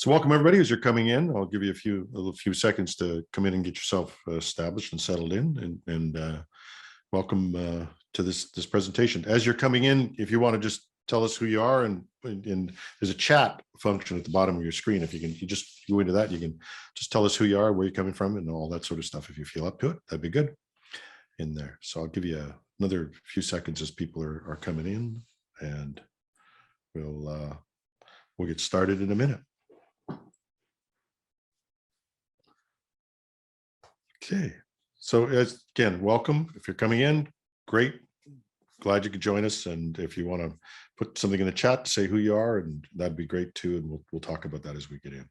So welcome everybody as you're coming in. I'll give you a few seconds to come in and get yourself established and settled in, and welcome to this presentation. As you're coming in, if you want to just tell us who you are, and there's a chat function at the bottom of your screen. If you just go into that, you can just tell us who you are, where you're coming from, and all that sort of stuff. If you feel up to it, that'd be good in there. So I'll give you another few seconds as people are coming in, and we'll get started in a minute. Okay, so again, welcome. If you're coming in, great. Glad you could join us. And if you want to put something in the chat, say who you are, and that'd be great too. And we'll talk about that as we get in.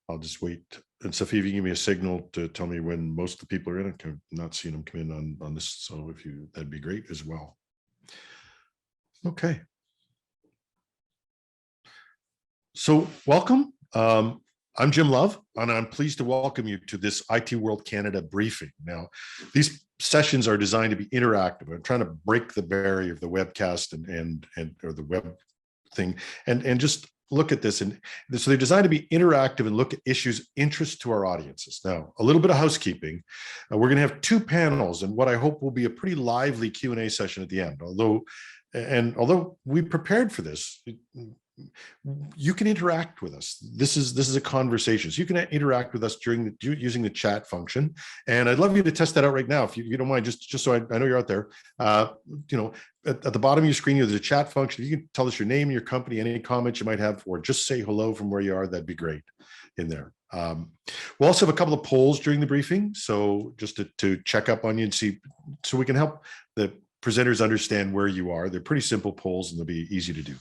I'll just wait. And Sophie, if you give me a signal to tell me when most of the people are in, I'm not seeing them come in on this. So that'd be great as well. Okay. So welcome. I'm Jim Love, and I'm pleased to welcome you to this IT World Canada briefing. Now, these sessions are designed to be interactive. I'm trying to break the barrier of the webcast or the web thing, and just look at this. And so they're designed to be interactive and look at issues of interest to our audiences. Now, a little bit of housekeeping. We're going to have two panels, and what I hope will be a pretty lively Q&A session at the end. Although we prepared for this, you can interact with us. This is a conversation, so you can interact with us using the chat function. And I'd love you to test that out right now, if you don't mind, just so I know you're out there. At the bottom of your screen, there's a chat function. You can tell us your name, your company, any comments you might have, or just say hello from where you are. That'd be great in there. We'll also have a couple of polls during the briefing, so just to check up on you and see, so we can help the presenters understand where you are. They're pretty simple polls, and they'll be easy to do.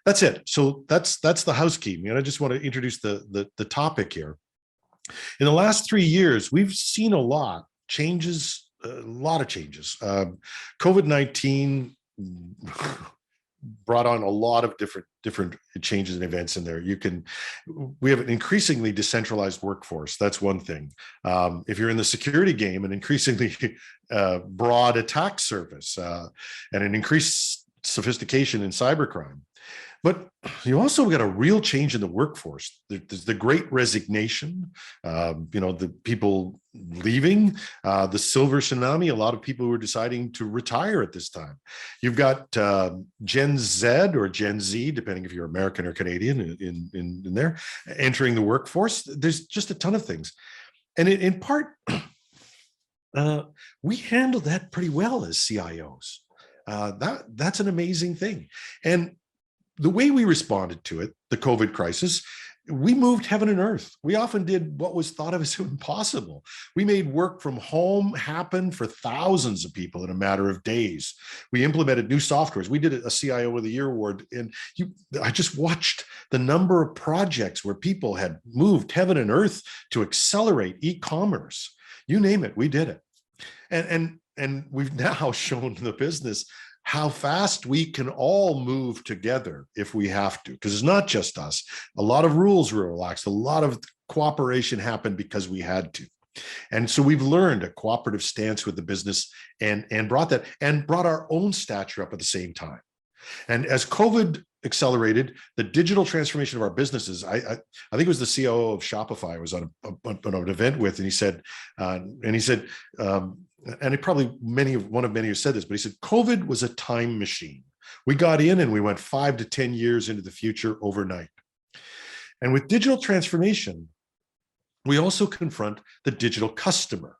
That's it. So that's the housekeeping. And I just want to introduce the topic here. In the last 3 years, we've seen a lot of changes. COVID-19 brought on a lot of different changes and events in there. We have an increasingly decentralized workforce. That's one thing. If you're in the security game, an increasingly broad attack surface, and an increased sophistication in cybercrime. But you also got a real change in the workforce. There's the great resignation, the people leaving, the silver tsunami, a lot of people who are deciding to retire at this time. You've got Gen Z or Gen Z, depending if you're American or Canadian in there, entering the workforce. There's just a ton of things. And in part, we handled that pretty well as CIOs. That's an amazing thing. And the way we responded to it, the COVID crisis, we moved heaven and earth. We often did what was thought of as impossible. We made work from home happen for thousands of people in a matter of days. We implemented new softwares. We did a CIO of the Year award, and I just watched the number of projects where people had moved heaven and earth to accelerate e-commerce. You name it, we did it. And we've now shown the business how fast we can all move together if we have to, because it's not just us. A lot of rules were relaxed. A lot of cooperation happened because we had to. And so we've learned a cooperative stance with the business and brought our own stature up at the same time. And as COVID accelerated the digital transformation of our businesses, I think it was the COO of Shopify I was on an event with, and he said, and it probably many who said this, but he said, COVID was a time machine. We got in and we went 5 to 10 years into the future overnight. And with digital transformation, we also confront the digital customer.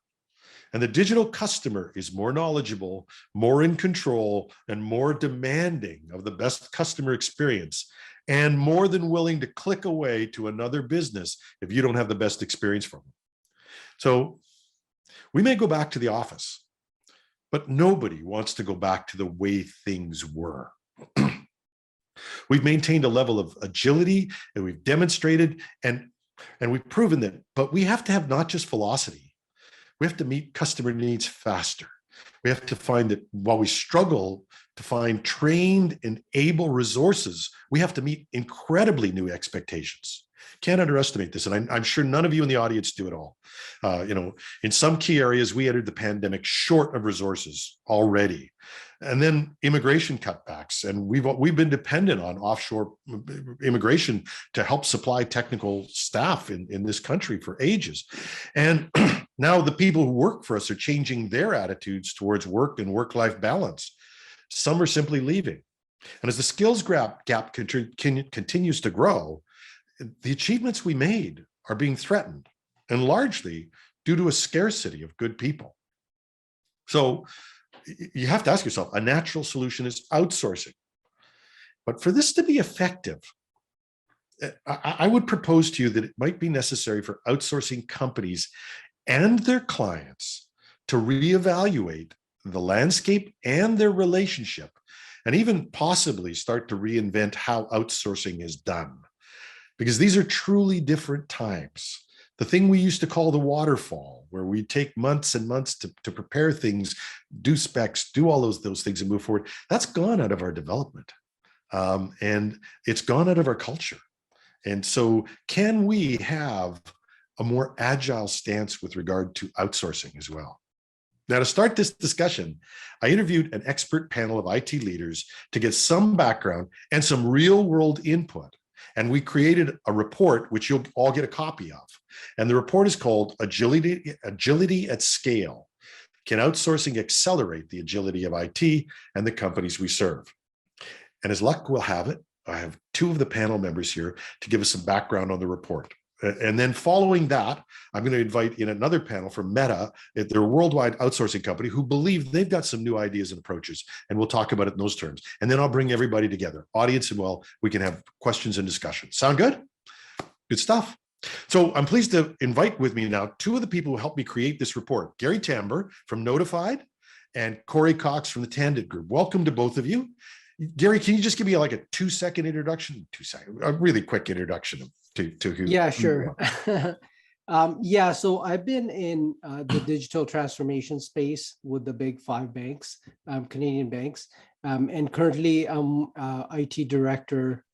And the digital customer is more knowledgeable, more in control, and more demanding of the best customer experience, and more than willing to click away to another business if you don't have the best experience from them. So we may go back to the office, but nobody wants to go back to the way things were. We've maintained a level of agility, and we've demonstrated, and we've proven that, but we have to have not just velocity. We have to meet customer needs faster. We have to find that while we struggle to find trained and able resources, we have to meet incredibly new expectations. Can't underestimate this. And I'm sure none of you in the audience do at all. In some key areas, we entered the pandemic short of resources already. And then immigration cutbacks. And we've been dependent on offshore immigration to help supply technical staff in this country for ages. And now the people who work for us are changing their attitudes towards work and work-life balance. Some are simply leaving. And as the skills gap continues to grow, the achievements we made are being threatened, and largely due to a scarcity of good people. So you have to ask yourself, a natural solution is outsourcing. But for this to be effective, I would propose to you that it might be necessary for outsourcing companies and their clients to reevaluate the landscape and their relationship, and even possibly start to reinvent how outsourcing is done. Because these are truly different times. The thing we used to call the waterfall, where we take months and months to prepare things, do specs, do all those things and move forward, that's gone out of our development. And it's gone out of our culture. And so can we have a more agile stance with regard to outsourcing as well? Now, to start this discussion, I interviewed an expert panel of IT leaders to get some background and some real-world input. And we created a report, which you'll all get a copy of. And the report is called Agility at Scale. Can outsourcing accelerate the agility of IT and the companies we serve? And as luck will have it, I have two of the panel members here to give us some background on the report. And then following that, I'm going to invite in another panel from Meta, their worldwide outsourcing company, who believe they've got some new ideas and approaches. And we'll talk about it in those terms. And then I'll bring everybody together, audience, and well, we can have questions and discussion. Sound good? Good stuff. So I'm pleased to invite with me now two of the people who helped me create this report, Gary Tambor from Notified and Corey Cox from the Tandid Group. Welcome to both of you. Gary, can you just give me like a 2-second introduction? 2 seconds, a really quick introduction to who? Yeah, sure. So I've been in the digital transformation space with the big 5 banks, Canadian banks, and currently I'm IT director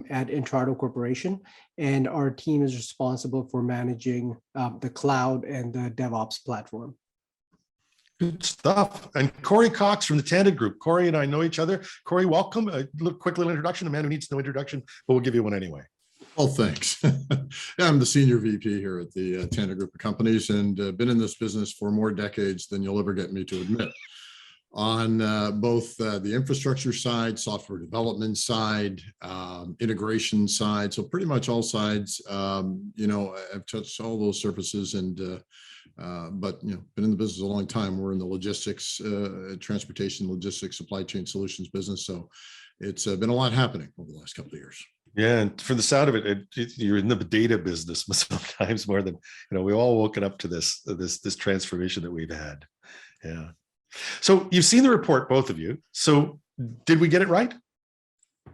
at Intrado Corporation, and our team is responsible for managing the cloud and the DevOps platform. Good stuff. And Corey Cox from the Tandid Group. Corey and I know each other. Corey, welcome. A quick little introduction. A man who needs no introduction, but we'll give you one anyway. Well, thanks. I'm the senior VP here at the Tambor Group of companies, and been in this business for more decades than you'll ever get me to admit. On both the infrastructure side, software development side, integration side, so pretty much all sides. I've touched all those surfaces, and but been in the business a long time. We're in the logistics, transportation, logistics, supply chain solutions business, so it's been a lot happening over the last couple of years. Yeah, and for the sound of it, you're in the data business sometimes more than we all woken up to this transformation that we've had. Yeah. So you've seen the report, both of you. So did we get it right?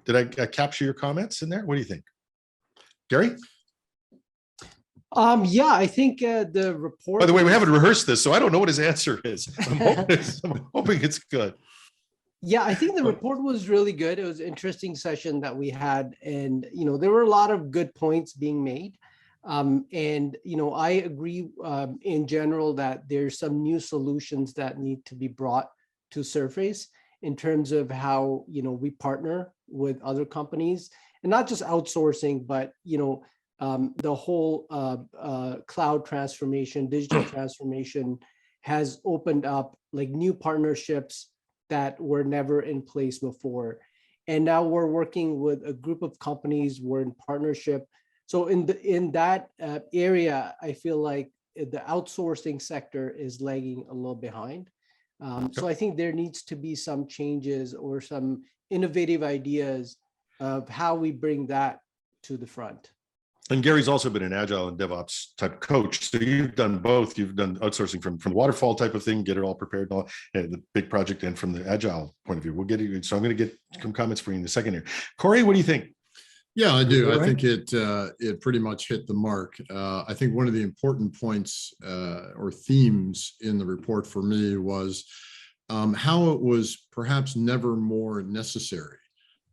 Did I capture your comments in there? What do you think, Gary? Yeah, I think the report. By the way, we haven't rehearsed this, so I don't know what his answer is. I'm hoping it's good. Yeah, I think the report was really good. It was an interesting session that we had, and there were a lot of good points being made. And I agree in general that there's some new solutions that need to be brought to surface in terms of how we partner with other companies, and not just outsourcing, but the whole cloud transformation, digital transformation has opened up like new partnerships that were never in place before. And now we're working with a group of companies, we're in partnership. So in that area, I feel like the outsourcing sector is lagging a little behind. So I think there needs to be some changes or some innovative ideas of how we bring that to the front. And Gary's also been an agile and DevOps type coach. So you've done both. You've done outsourcing from waterfall type of thing, get it all prepared, and the big project, and from the agile point of view. We'll get you. So I'm going to get some comments for you in a second here. Corey, what do you think? Yeah, I do. I think it pretty much hit the mark. I think one of the important points or themes in the report for me was how it was perhaps never more necessary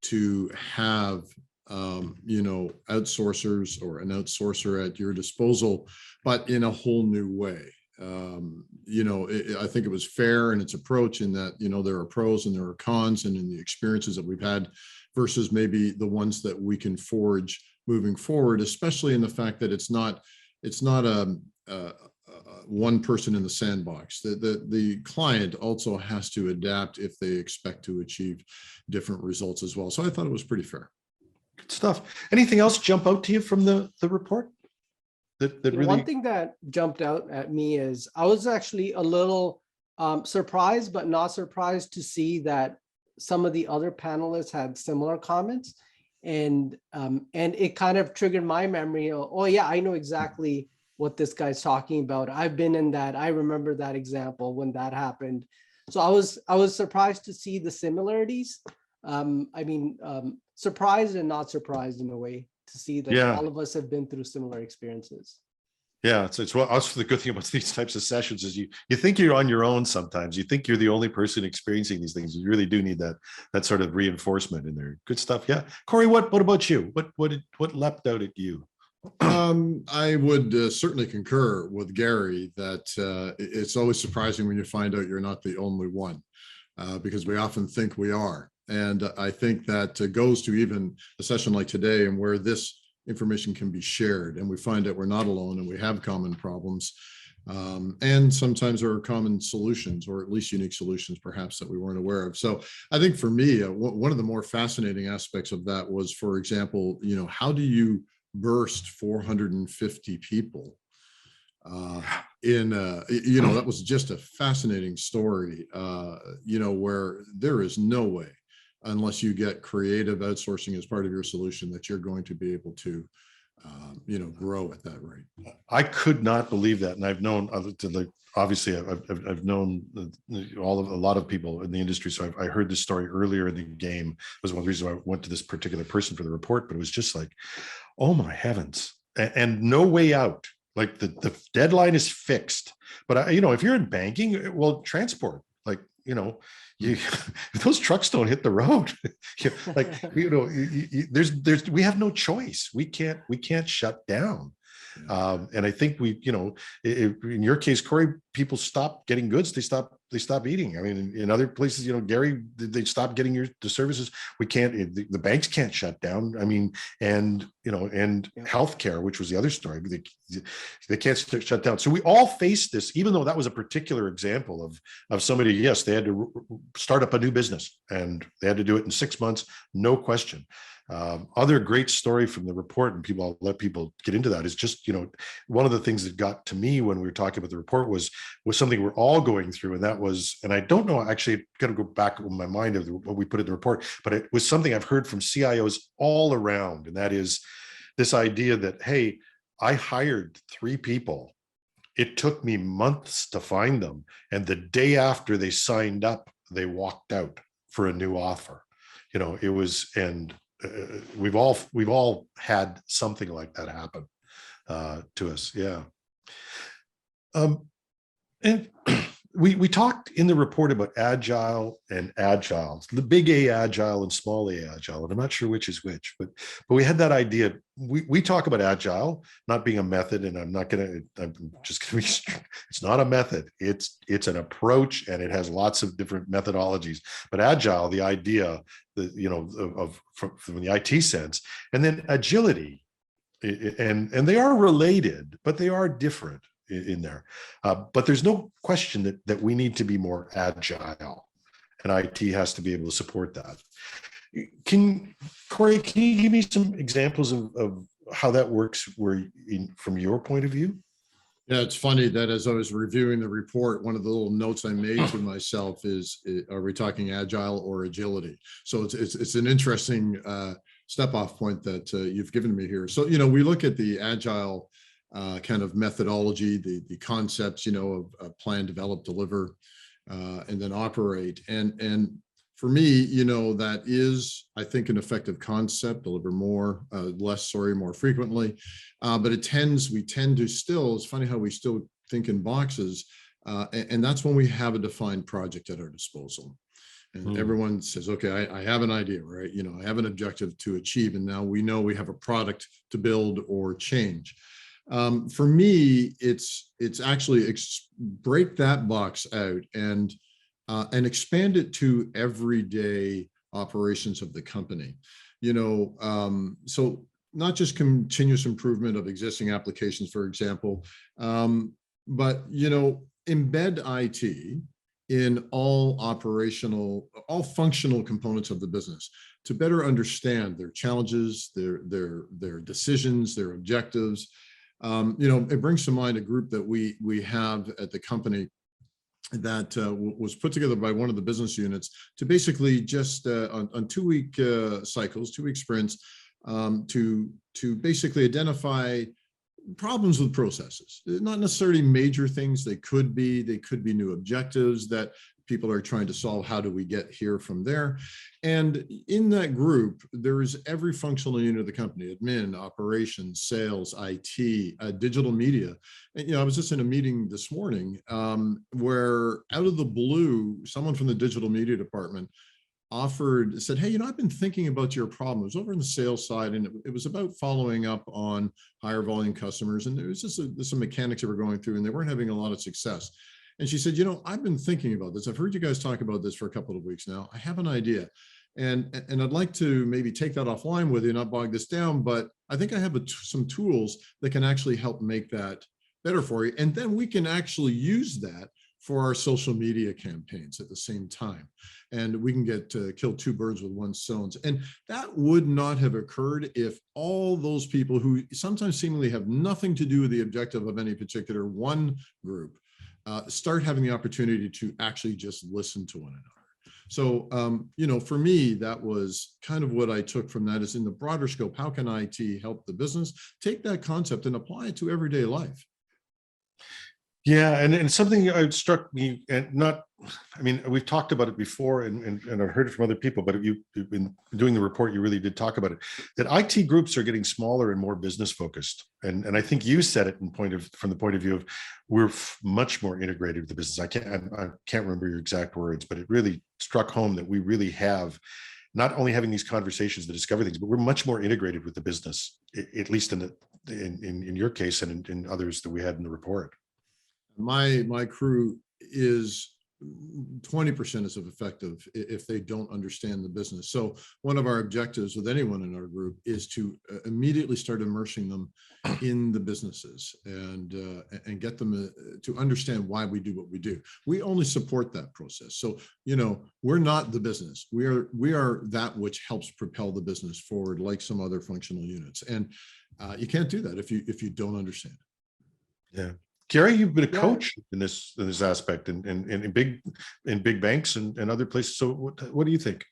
to have outsourcers or an outsourcer at your disposal, but in a whole new way. I think it was fair in its approach in that, there are pros and there are cons, and in the experiences that we've had versus maybe the ones that we can forge moving forward, especially in the fact that it's not one person in the sandbox. The client also has to adapt if they expect to achieve different results as well. So I thought it was pretty fair. Good stuff. Anything else jump out to you from the report? That really... One thing that jumped out at me is I was actually a little surprised, but not surprised to see that some of the other panelists had similar comments, and it kind of triggered my memory. Oh yeah, I know exactly what this guy's talking about. I've been in that. I remember that example when that happened. So I was surprised to see the similarities. Surprised and not surprised in a way to see that all of us have been through similar experiences. Yeah, it's well, also the good thing about these types of sessions is you think you're on your own sometimes. You think you're the only person experiencing these things. You really do need that sort of reinforcement in there. Good stuff. Yeah, Corey, what about you? What leapt out at you? I would certainly concur with Gary that it's always surprising when you find out you're not the only one, because we often think we are. And I think that goes to even a session like today, and where this information can be shared, and we find that we're not alone and we have common problems. And sometimes there are common solutions, or at least unique solutions perhaps that we weren't aware of. So I think for me, one of the more fascinating aspects of that was, for example, how do you burst 450 people that was just a fascinating story, where there is no way, unless you get creative outsourcing as part of your solution, that you're going to be able to, grow at that rate. I could not believe that. And I've known, obviously, I've known a lot of people in the industry. So I heard this story earlier in the game. It was one of the reasons why I went to this particular person for the report, but it was just like, oh my heavens, and no way out. Like the deadline is fixed. But if you're in banking, well, transport, if those trucks don't hit the road, we have no choice. We can't shut down. And I think in your case, Corey, people stop getting goods. They stop eating. I mean, in other places, Gary, they stop getting the services. We can't, the banks can't shut down. I mean, and healthcare, which was the other story, they can't shut down. So we all face this, even though that was a particular example of somebody, yes, they had to start up a new business and they had to do it in 6 months, no question. Other great story from the report, and I'll let people get into that, is just, one of the things that got to me when we were talking about the report was something we're all going through. And that was, and I don't know, actually got to go back in my mind of what we put in the report, but it was something I've heard from CIOs all around. And that is this idea that, hey, I hired 3 people. It took me months to find them. And the day after they signed up, they walked out for a new offer. It was, and we've all had something like that happen to us. Yeah. And we talked in the report about agile and agile, the big A agile and small A agile, and I'm not sure which is which, but we had that idea. We talk about agile not being a method, and I'm just gonna be, it's not a method. It's an approach, and it has lots of different methodologies. But agile, the idea that from the IT sense, and then agility, and they are related, but they are different in there. But there's no question that we need to be more agile, and IT has to be able to support that. Corey, can you give me some examples of how that works from your point of view? Yeah, it's funny that as I was reviewing the report, one of the little notes I made to myself is, are we talking agile or agility? So it's an interesting step off point that you've given me here. So, we look at the agile kind of methodology, the concepts, of plan, develop, deliver, and then operate. And for me, that is, I think, an effective concept: deliver more, more frequently. But we tend to still, it's funny how we still think in boxes. And that's when we have a defined project at our disposal. And everyone says, okay, I have an idea, right? You know, I have an objective to achieve, and now we know we have a product to build or change. For me, it's actually break that box out and expand it to everyday operations of the company. You know, so not just continuous improvement of existing applications, for example, but, you know, embed IT in all functional components of the business to better understand their challenges, their decisions, their objectives. You know, it brings to mind a group that we have at the company that was put together by one of the business units to basically just on 2-week cycles, 2-week sprints, to basically identify problems with processes, not necessarily major things. They could be new objectives that people are trying to solve. How do we get here from there? And in that group, there is every functional unit of the company: admin, operations, sales, IT, digital media. And, you know, I was just in a meeting this morning where out of the blue, someone from the digital media department said, hey, you know, I've been thinking about your problem. It was over on the sales side, and it was about following up on higher volume customers. And there was just some mechanics that were going through, and they weren't having a lot of success. And she said, you know, I've been thinking about this. I've heard you guys talk about this for a couple of weeks now. I have an idea. And I'd like to maybe take that offline with you, not bog this down, but I think I have some tools that can actually help make that better for you. And then we can actually use that for our social media campaigns at the same time. And we can get kill 2 birds with 1 stone. And that would not have occurred if all those people who sometimes seemingly have nothing to do with the objective of any particular one group start having the opportunity to actually just listen to one another. So, you know, for me, that was kind of what I took from that, is in the broader scope, how can IT help the business? Take that concept and apply it to everyday life. Yeah, and something struck me, and not, I mean, we've talked about it before, and I've heard it from other people, but you've been doing the report, you really did talk about it, that IT groups are getting smaller and more business focused. And I think you said it from the point of view of we're much more integrated with the business. I can't remember your exact words, but it really struck home that we really have not only having these conversations to discover things, but we're much more integrated with the business, at least in your case and in others that we had in the report. My crew is 20% as effective if they don't understand the business. So one of our objectives with anyone in our group is to immediately start immersing them in the businesses and get them to understand why we do what we do. We only support that process. So, you know, we're not the business. We are that which helps propel the business forward, like some other functional units. And you can't do that if you don't understand. Yeah. Gary, you've been a coach in this aspect, in big banks and other places. So what do you think?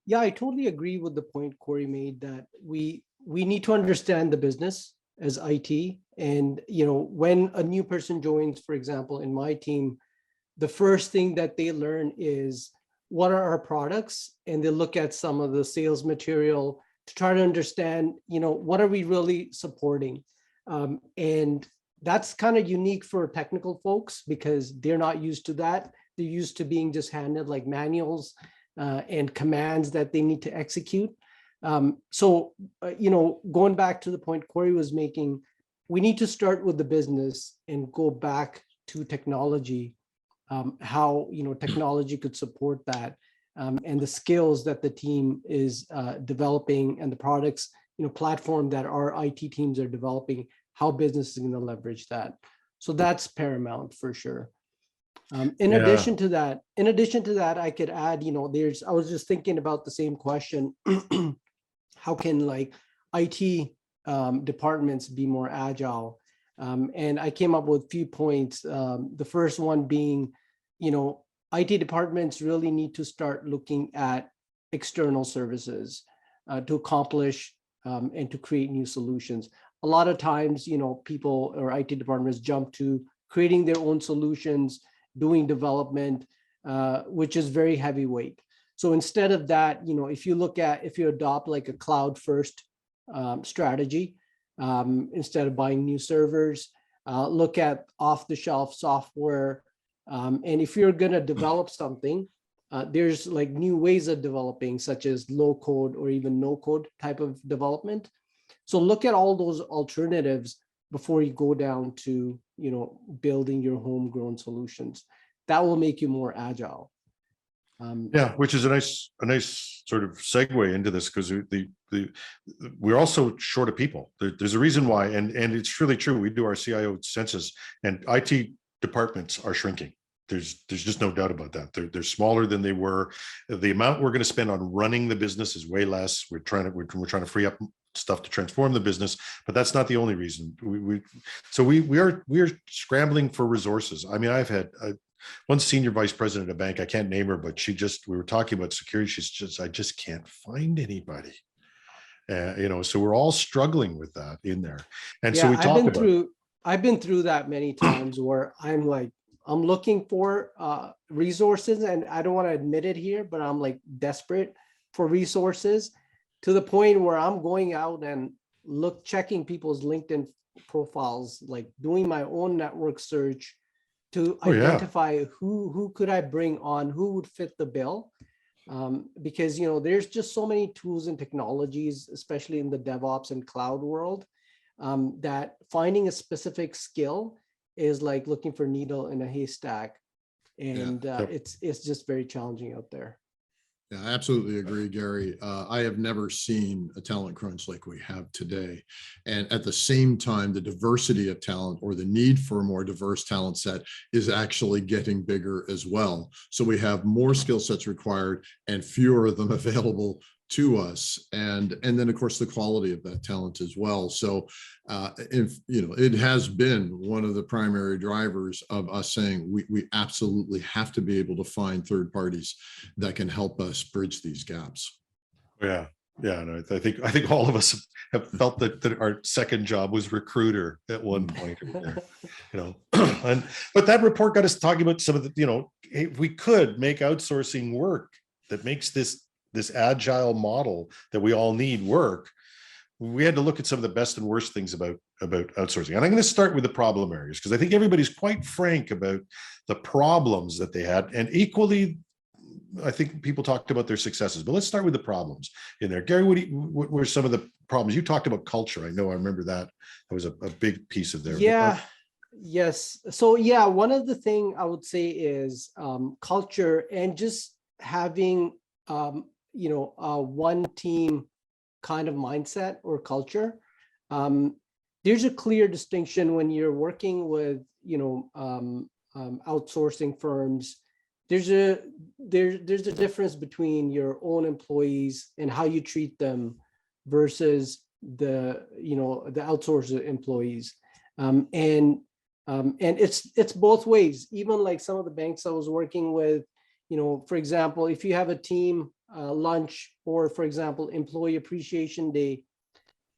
Yeah, I totally agree with the point Corey made, that we need to understand the business as IT. And, you know, when a new person joins, for example, in my team, the first thing that they learn is what are our products, and they look at some of the sales material to try to understand, you know, what are we really supporting, and that's kind of unique for technical folks because they're not used to that. They're used to being just handed like manuals and commands that they need to execute. So, you know, going back to the point Corey was making, we need to start with the business and go back to technology, how, you know, technology could support that, and the skills that the team is developing, and the products, you know, platform that our IT teams are developing, how business is going to leverage that. So that's paramount for sure. In addition to that, I could add, you know, I was just thinking about the same question. How can like IT departments be more agile? And I came up with a few points. The first one being, you know, IT departments really need to start looking at external services to accomplish and to create new solutions. A lot of times, you know, people or IT departments jump to creating their own solutions, doing development, which is very heavyweight. So instead of that, you know, if you adopt like a cloud first strategy, instead of buying new servers, look at off the shelf software. And if you're going to develop something, there's like new ways of developing, such as low code or even no code type of development. So look at all those alternatives before you go down to, building your homegrown solutions. That will make you more agile. Yeah, which is a nice sort of segue into this, because we're also short of people. There's a reason why, and it's really true. We do our CIO census, and IT departments are shrinking. There's just no doubt about that. They're smaller than they were. The amount we're going to spend on running the business is way less. We're trying to free up stuff to transform the business, but that's not the only reason. We are scrambling for resources. I mean, I've had one senior vice president of a bank, I can't name her, but we were talking about security. I just can't find anybody. So we're all struggling with that in there. And so we talk about. I've been through that many times where I'm looking for resources, and I don't want to admit it here, but I'm like desperate for resources, to the point where I'm going out and checking people's LinkedIn profiles, like doing my own network search to identify who could I bring on, who would fit the bill. Because, there's just so many tools and technologies, especially in the DevOps and cloud world, that finding a specific skill is like looking for needle in a haystack. And it's just very challenging out there. Yeah, I absolutely agree, Gary. I have never seen a talent crunch like we have today. And at the same time, the diversity of talent, or the need for a more diverse talent set, is actually getting bigger as well. So we have more skill sets required and fewer of them available to us, and then of course the quality of that talent as well. So it has been one of the primary drivers of us saying we absolutely have to be able to find third parties that can help us bridge these gaps. Yeah, and I think all of us have felt that our second job was recruiter at one point. But that report got us talking about some of the, if we could make outsourcing work that makes this agile model that we all need work, we had to look at some of the best and worst things about outsourcing. And I'm going to start with the problem areas, because I think everybody's quite frank about the problems that they had, and equally, I think people talked about their successes. But let's start with the problems in there. Gary, what were some of the problems? You talked about culture. I remember that was a big piece of there. Yeah. Yes. So one of the things I would say is culture, and just having a one team kind of mindset or culture. There's a clear distinction when you're working with, outsourcing firms. There's a difference between your own employees and how you treat them versus the outsourced employees. And it's both ways. Even like some of the banks I was working with, for example, if you have a team lunch, or for example, employee appreciation day,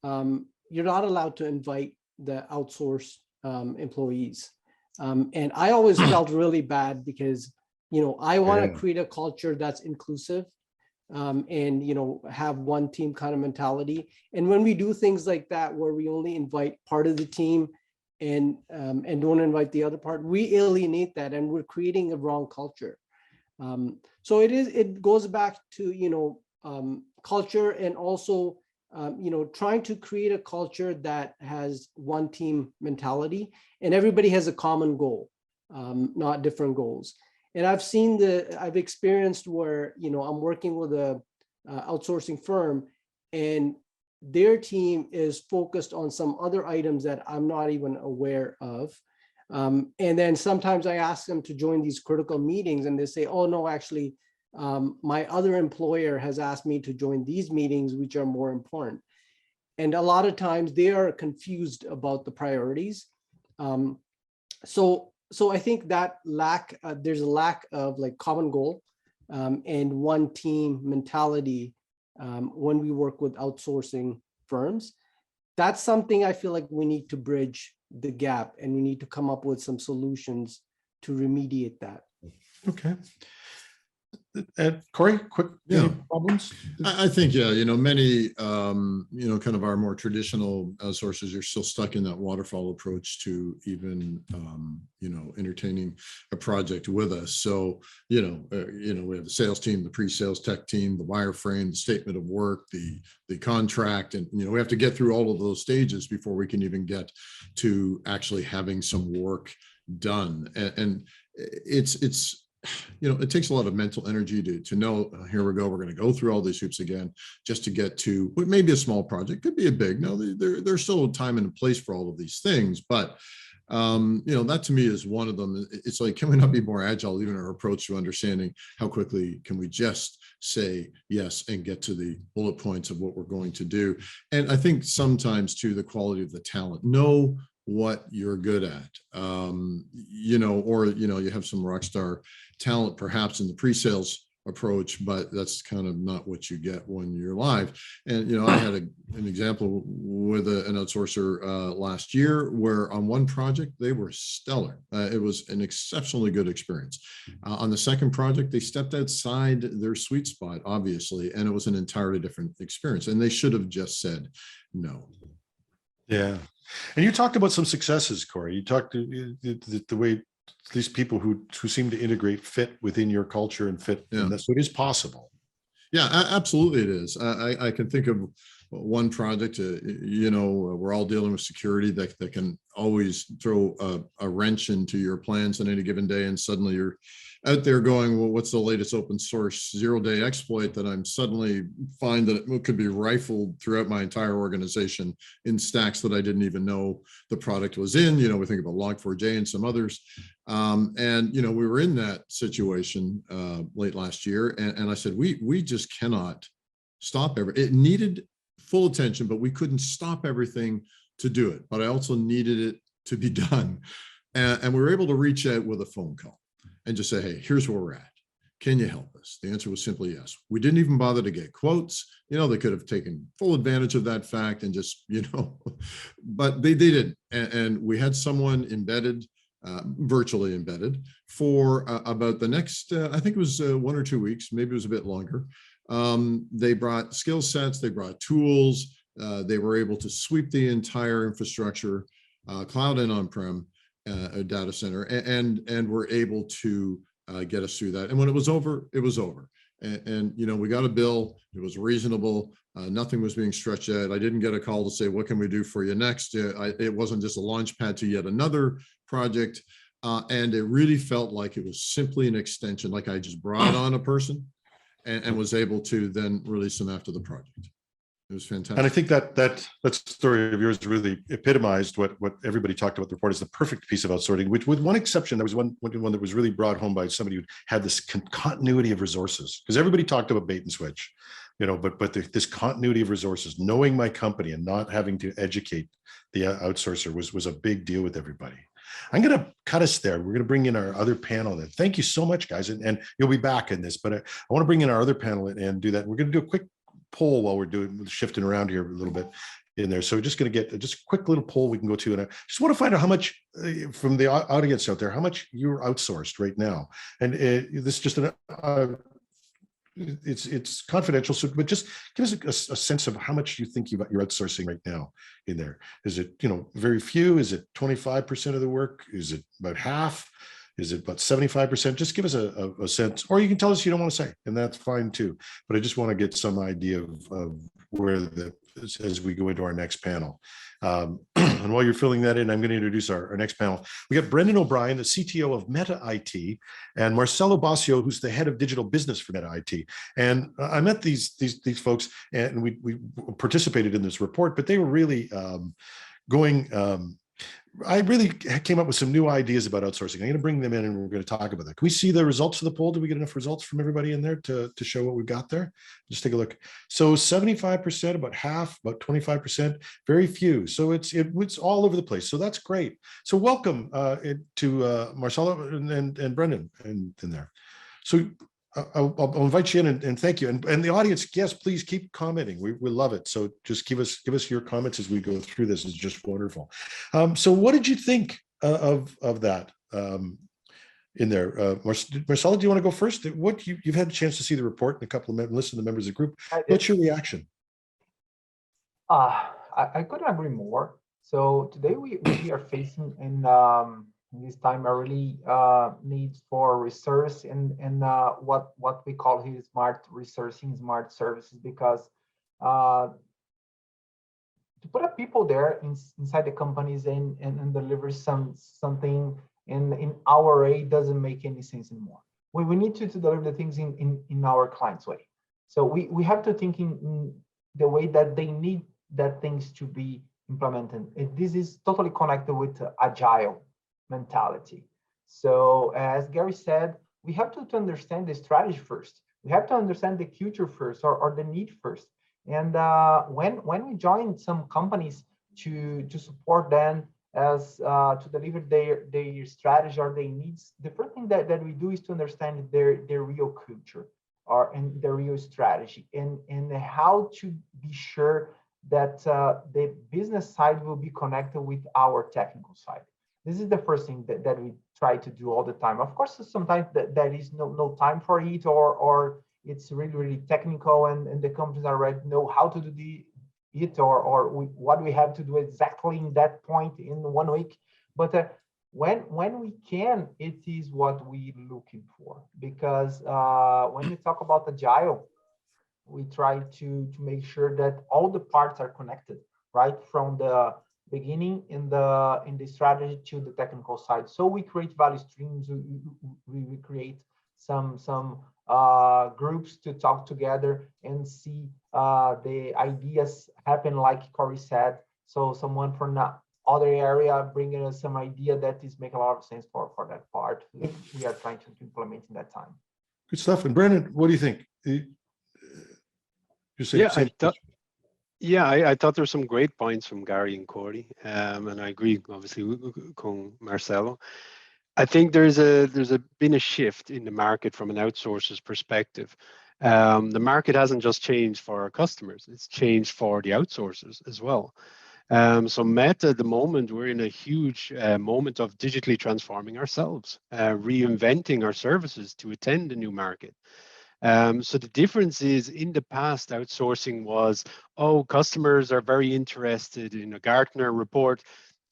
you're not allowed to invite the outsourced employees. And I always felt really bad, because, I want to create a culture that's inclusive, and, have one team kind of mentality. And when we do things like that, where we only invite part of the team and don't invite the other part, we alienate that, and we're creating a wrong culture. So it goes back to, culture, and also, trying to create a culture that has one team mentality, and everybody has a common goal, not different goals. And I've experienced where, I'm working with a outsourcing firm, and their team is focused on some other items that I'm not even aware of. And then sometimes I ask them to join these critical meetings, and they say, oh no, actually, my other employer has asked me to join these meetings, which are more important. And a lot of times they are confused about the priorities. So I think that there's a lack of like common goal and one team mentality when we work with outsourcing firms. That's something I feel like we need to bridge the gap, and we need to come up with some solutions to remediate that. Okay. Corey, quick Yeah. problems? I think, yeah, many, kind of our more traditional sources are still stuck in that waterfall approach to even, entertaining a project with us. So, we have the sales team, the pre-sales tech team, the wireframe, the statement of work, the contract, and, we have to get through all of those stages before we can even get to actually having some work done. And it's, it takes a lot of mental energy to know, here we go, we're going to go through all these hoops again, just to get to what may be a small project, could be a big, no, there's still a time and a place for all of these things. But, that to me is one of them. It's like, can we not be more agile, even in our approach to understanding how quickly can we just say yes and get to the bullet points of what we're going to do? And I think sometimes too, the quality of the talent, know what you're good at, or, you have some rock star talent perhaps in the pre-sales approach, but that's kind of not what you get when you're live. And, I had an example with an outsourcer last year where on one project, they were stellar. It was an exceptionally good experience. On the second project, they stepped outside their sweet spot, obviously, and it was an entirely different experience. And they should have just said no. Yeah. And you talked about some successes, Corey. You talked to the way these people who seem to integrate fit within your culture and fit. Yeah. And that's what is possible. Yeah, absolutely it is. I can think of one project, we're all dealing with security that can always throw a wrench into your plans on any given day. And suddenly you're out there going, well, what's the latest open source 0-day exploit that I'm suddenly find that it could be rifled throughout my entire organization in stacks that I didn't even know the product was in. We think about Log4j and some others. We were in that situation late last year. And I said, we just cannot stop it needed full attention, but we couldn't stop everything to do it. But I also needed it to be done. And we were able to reach out with a phone call and just say, hey, here's where we're at. Can you help us? The answer was simply yes. We didn't even bother to get quotes. They could have taken full advantage of that fact and just, but they didn't. And we had someone embedded, virtually embedded for about the next, I think it was 1 or 2 weeks, maybe it was a bit longer. They brought skill sets, they brought tools, they were able to sweep the entire infrastructure, cloud and on-prem, data center, and were able to get us through that. And when it was over, it was over. And we got a bill, it was reasonable, nothing was being stretched out. I didn't get a call to say, what can we do for you next? It wasn't just a launch pad to yet another project. And it really felt like it was simply an extension, like I just brought on a person and was able to then release them after the project. It was fantastic. And I think that story of yours really epitomized what everybody talked about. The report is the perfect piece of outsourcing, which with one exception, there was one that was really brought home by somebody who had this continuity of resources, because everybody talked about bait and switch, but this continuity of resources, knowing my company and not having to educate the outsourcer was a big deal with everybody. I'm going to cut us there. We're going to bring in our other panel. Thank you so much, guys. And you'll be back in this, but I want to bring in our other panel and do that. We're going to do a quick poll while we're shifting around here a little bit in there. So we're just going to get just a quick little poll we can go to. And I just want to find out how much from the audience out there, how much you're outsourced right now. And this is just it's confidential. So, but just give us a sense of how much you think you're outsourcing right now in there. Is it, very few? Is it 25% of the work? Is it about half? Is it about 75%? Just give us a sense, or you can tell us you don't want to say, and that's fine too. But I just want to get some idea of where as we go into our next panel. And while you're filling that in, I'm going to introduce our next panel. We got Brendan O'Brien, the CTO of Meta IT, and Marcelo Basio, who's the head of digital business for Meta IT. And I met these folks, and we participated in this report, but they were really I really came up with some new ideas about outsourcing. I'm going to bring them in and we're going to talk about that. Can we see the results of the poll? Did we get enough results from everybody in there to show what we've got there? Just take a look. So 75%, about half, about 25%, very few. So it's all over the place. So that's great. So welcome to Marcelo and Brendan in there. So I'll invite you in and thank you. And the audience, yes, please keep commenting. We love it. So just give us your comments as we go through this. It's just wonderful. So what did you think of that? in there. Marcelo, do you want to go first? What you've had a chance to see the report and a couple of listen to the members of the group. What's your reaction? I couldn't agree more. So today we are facing in this time a really need for research and what we call here smart researching, smart services, because to put up people there inside the companies and deliver something in our way doesn't make any sense anymore. We need to deliver the things in our client's way. So we have to think in the way that they need that things to be implemented. This is totally connected with agile mentality. So as Gary said, we have to understand the strategy first. We have to understand the culture first, or the need first. And when we join some companies to support them as to deliver their strategy or their needs, the first thing that we do is to understand their real culture and their real strategy, and how to be sure that the business side will be connected with our technical side. This is the first thing that we try to do all the time. Of course, sometimes there is no time for it, or it's really technical, and the companies already know how to do it, or what we have to do exactly in that point in 1 week. But when we can, it is what we're looking for. Because when we talk about agile, we try to make sure that all the parts are connected, right from the beginning in the strategy to the technical side. So we create value streams. We create some groups to talk together and see the ideas happen, like Corey said. So someone from the other area bringing us some idea that is make a lot of sense for that part. We are trying to implement in that time. Good stuff. And Brendan, what do you think? I thought there were some great points from Gary and Corey, and I agree obviously with Marcelo. I think there's been a shift in the market from an outsourcer's perspective. The market hasn't just changed for our customers; it's changed for the outsourcers as well. So Meta, at the moment, we're in a huge moment of digitally transforming ourselves, reinventing our services to attend the new market. So the difference is, in the past, outsourcing was, customers are very interested in a Gartner report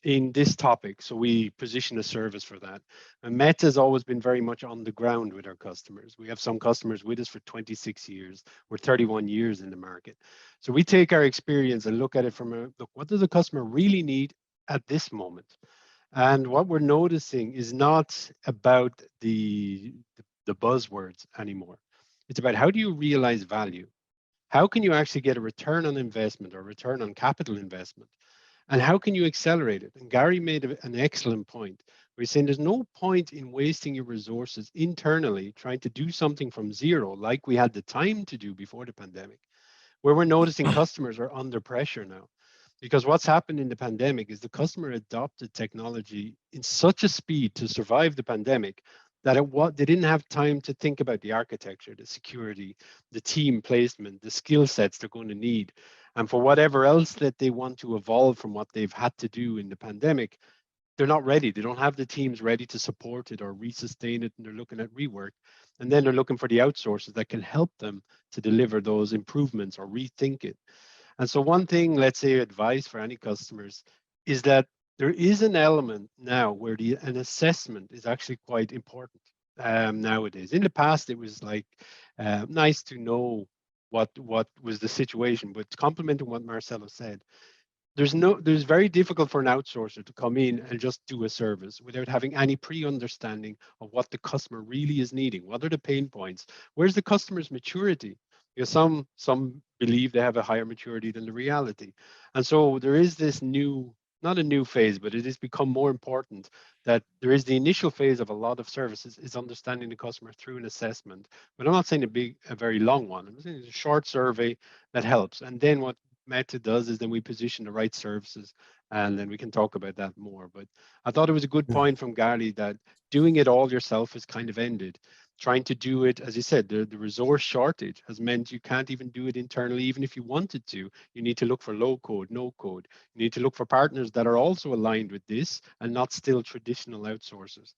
in this topic, so we position a service for that. And Meta has always been very much on the ground with our customers. We have some customers with us for 26 years. We're 31 years in the market. So we take our experience and look at it from look, what does the customer really need at this moment? And what we're noticing is not about the buzzwords anymore. It's about, how do you realize value? How can you actually get a return on investment or return on capital investment? And how can you accelerate it? And Gary made an excellent point. We're saying there's no point in wasting your resources internally trying to do something from zero, like we had the time to do before the pandemic, where we're noticing customers are under pressure now. Because what's happened in the pandemic is the customer adopted technology in such a speed to survive the pandemic that they didn't have time to think about the architecture, the security, the team placement, the skill sets they're going to need. And for whatever else that they want to evolve from what they've had to do in the pandemic, they're not ready. They don't have the teams ready to support it or resustain it, and they're looking at rework. And then they're looking for the outsourcers that can help them to deliver those improvements or rethink it. And so one thing, let's say, advice for any customers is that there is an element now where an assessment is actually quite important nowadays. In the past, it was like nice to know what was the situation, but complementing what Marcelo said, there's very difficult for an outsourcer to come in and just do a service without having any pre-understanding of what the customer really is needing. What are the pain points? Where's the customer's maturity? Because some believe they have a higher maturity than the reality. And so there is this not a new phase, but it has become more important that there is the initial phase of a lot of services is understanding the customer through an assessment. But I'm not saying a very long one. I'm saying it's a short survey that helps. And then what Meta does is then we position the right services, and then we can talk about that more. But I thought it was a good point from Gary that doing it all yourself is kind of ended. Trying to do it, as you said, the resource shortage has meant you can't even do it internally. Even if you wanted to, you need to look for low code, no code. You need to look for partners that are also aligned with this and not still traditional outsourcers.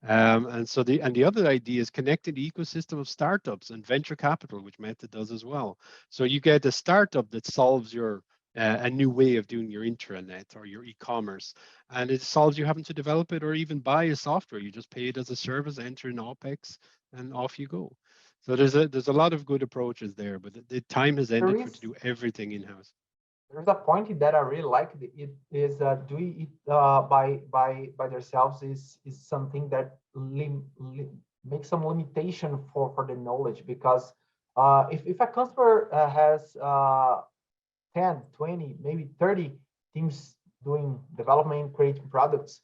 And so the other idea is connecting the ecosystem of startups and venture capital, which Meta does as well. So you get a startup that solves your a new way of doing your intranet or your e-commerce, and it solves you having to develop it or even buy a software. You just pay it as a service, enter in OPEX, and off you go. So there's a lot of good approaches there, but the time has ended for to do everything in-house. There's a point that I really like. It is doing it by themselves is something that makes some limitation for the knowledge, because if a customer has 10, 20, maybe 30 teams doing development, creating products,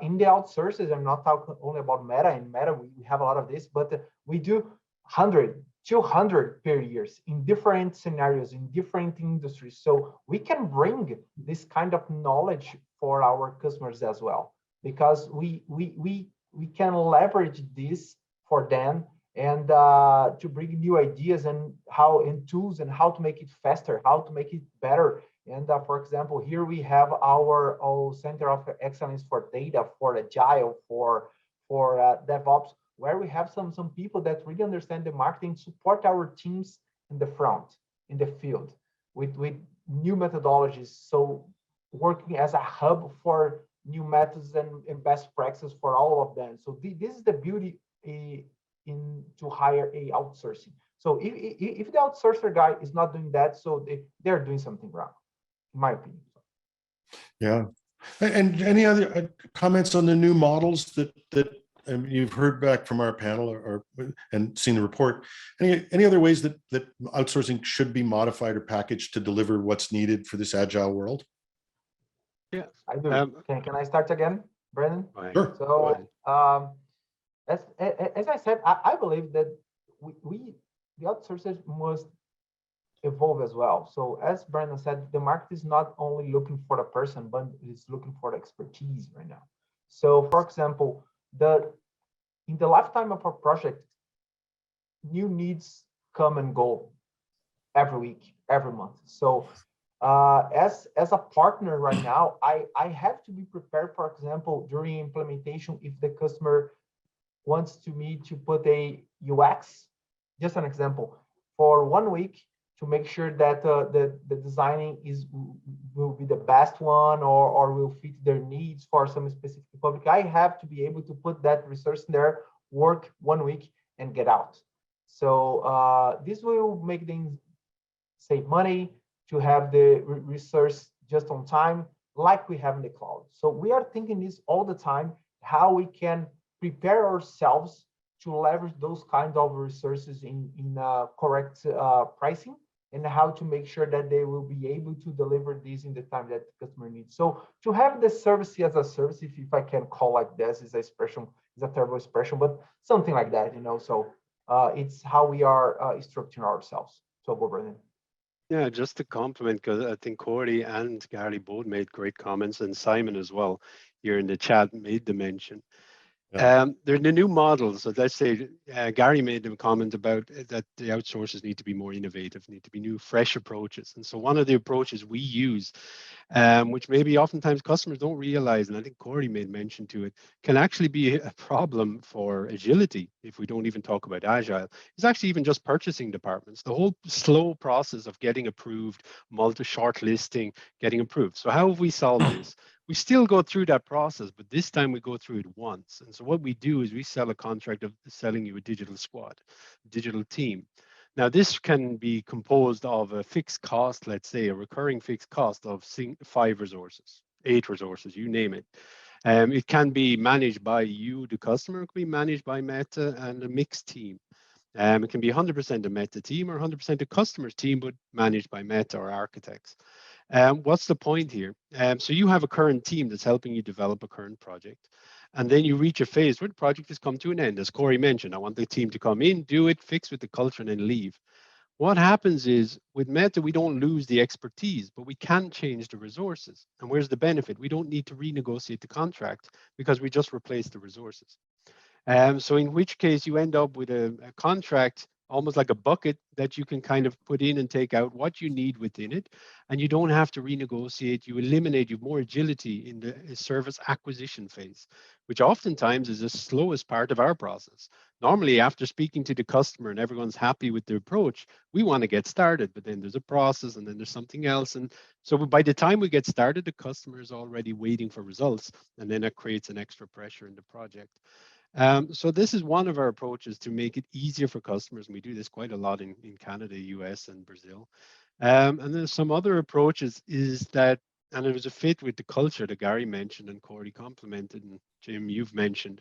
in the outsources, I'm not talking only about Meta. In Meta, we have a lot of this, but we do 100, 200 per year in different scenarios, in different industries. So we can bring this kind of knowledge for our customers as well, because we can leverage this for them, and to bring new ideas and tools and how to make it faster, how to make it better. And for example, here we have our Center of Excellence for Data, for Agile, for DevOps, where we have some people that really understand the marketing, support our teams in the front, in the field, with new methodologies. So working as a hub for new methods and best practices for all of them. So this is the beauty to hire a outsourcing. So if the outsourcer guy is not doing that, so they're doing something wrong, in my opinion. Yeah. And any other comments on the new models that you've heard back from our panel and seen the report? Any other ways that outsourcing should be modified or packaged to deliver what's needed for this agile world? Yeah, I do. Can I start again, Brandon? Sure. So as I said, I believe that the outsourcers must evolve as well. So as Brandon said, the market is not only looking for the person, but it's looking for the expertise right now. So for example, in the lifetime of a project, new needs come and go every week, every month. So as a partner right now, I have to be prepared, for example, during implementation, if the customer wants me to put a UX, just an example, for 1 week, to make sure that the designing will be the best one, or will fit their needs for some specific public. I have to be able to put that resource in there, work 1 week, and get out. So this will make them save money, to have the resource just on time, like we have in the cloud. So we are thinking this all the time, how we can prepare ourselves to leverage those kind of resources in correct pricing, and how to make sure that they will be able to deliver these in the time that the customer needs. So to have the service as a service, if I can call like this, is a terrible expression, but something like that, So it's how we are structuring ourselves. So go, Brendan. Yeah, just to compliment, because I think Corey and Gary both made great comments, and Simon as well here in the chat made the mention. Yeah. They're the new models. So let's say Gary made a comment about that the outsourcers need to be more innovative, need to be new, fresh approaches. And so one of the approaches we use, which maybe oftentimes customers don't realize, and I think Corey made mention to it, can actually be a problem for agility if we don't even talk about agile. It's actually even just purchasing departments, the whole slow process of getting approved, shortlisting, getting approved. So how have we solved this? We still go through that process, but this time we go through it once. And so what we do is we sell a contract of selling you a digital squad, digital team. Now, this can be composed of a fixed cost, let's say a recurring fixed cost of 5 resources, 8 resources, you name it. It can be managed by you, the customer. It can be managed by Meta and a mixed team. It can be 100% a Meta team or 100% a customer's team, but managed by Meta or architects. What's the point here? So you have a current team that's helping you develop a current project. And then you reach a phase where the project has come to an end. As Corey mentioned, I want the team to come in, do it, fix with the culture, and then leave. What happens is with Meta, we don't lose the expertise, but we can change the resources. And where's the benefit? We don't need to renegotiate the contract because we just replace the resources. So in which case you end up with a contract almost like a bucket that you can kind of put in and take out what you need within it. And you don't have to renegotiate. You eliminate, you have more agility in the service acquisition phase, which oftentimes is the slowest part of our process. Normally, after speaking to the customer and everyone's happy with the approach, we want to get started, but then there's a process and then there's something else. And so by the time we get started, the customer is already waiting for results, and then it creates an extra pressure in the project. So this is one of our approaches to make it easier for customers. And we do this quite a lot in Canada, US, and Brazil. And then some other approaches is that, and it was a fit with the culture that Gary mentioned and Corey complimented, and Jim, you've mentioned.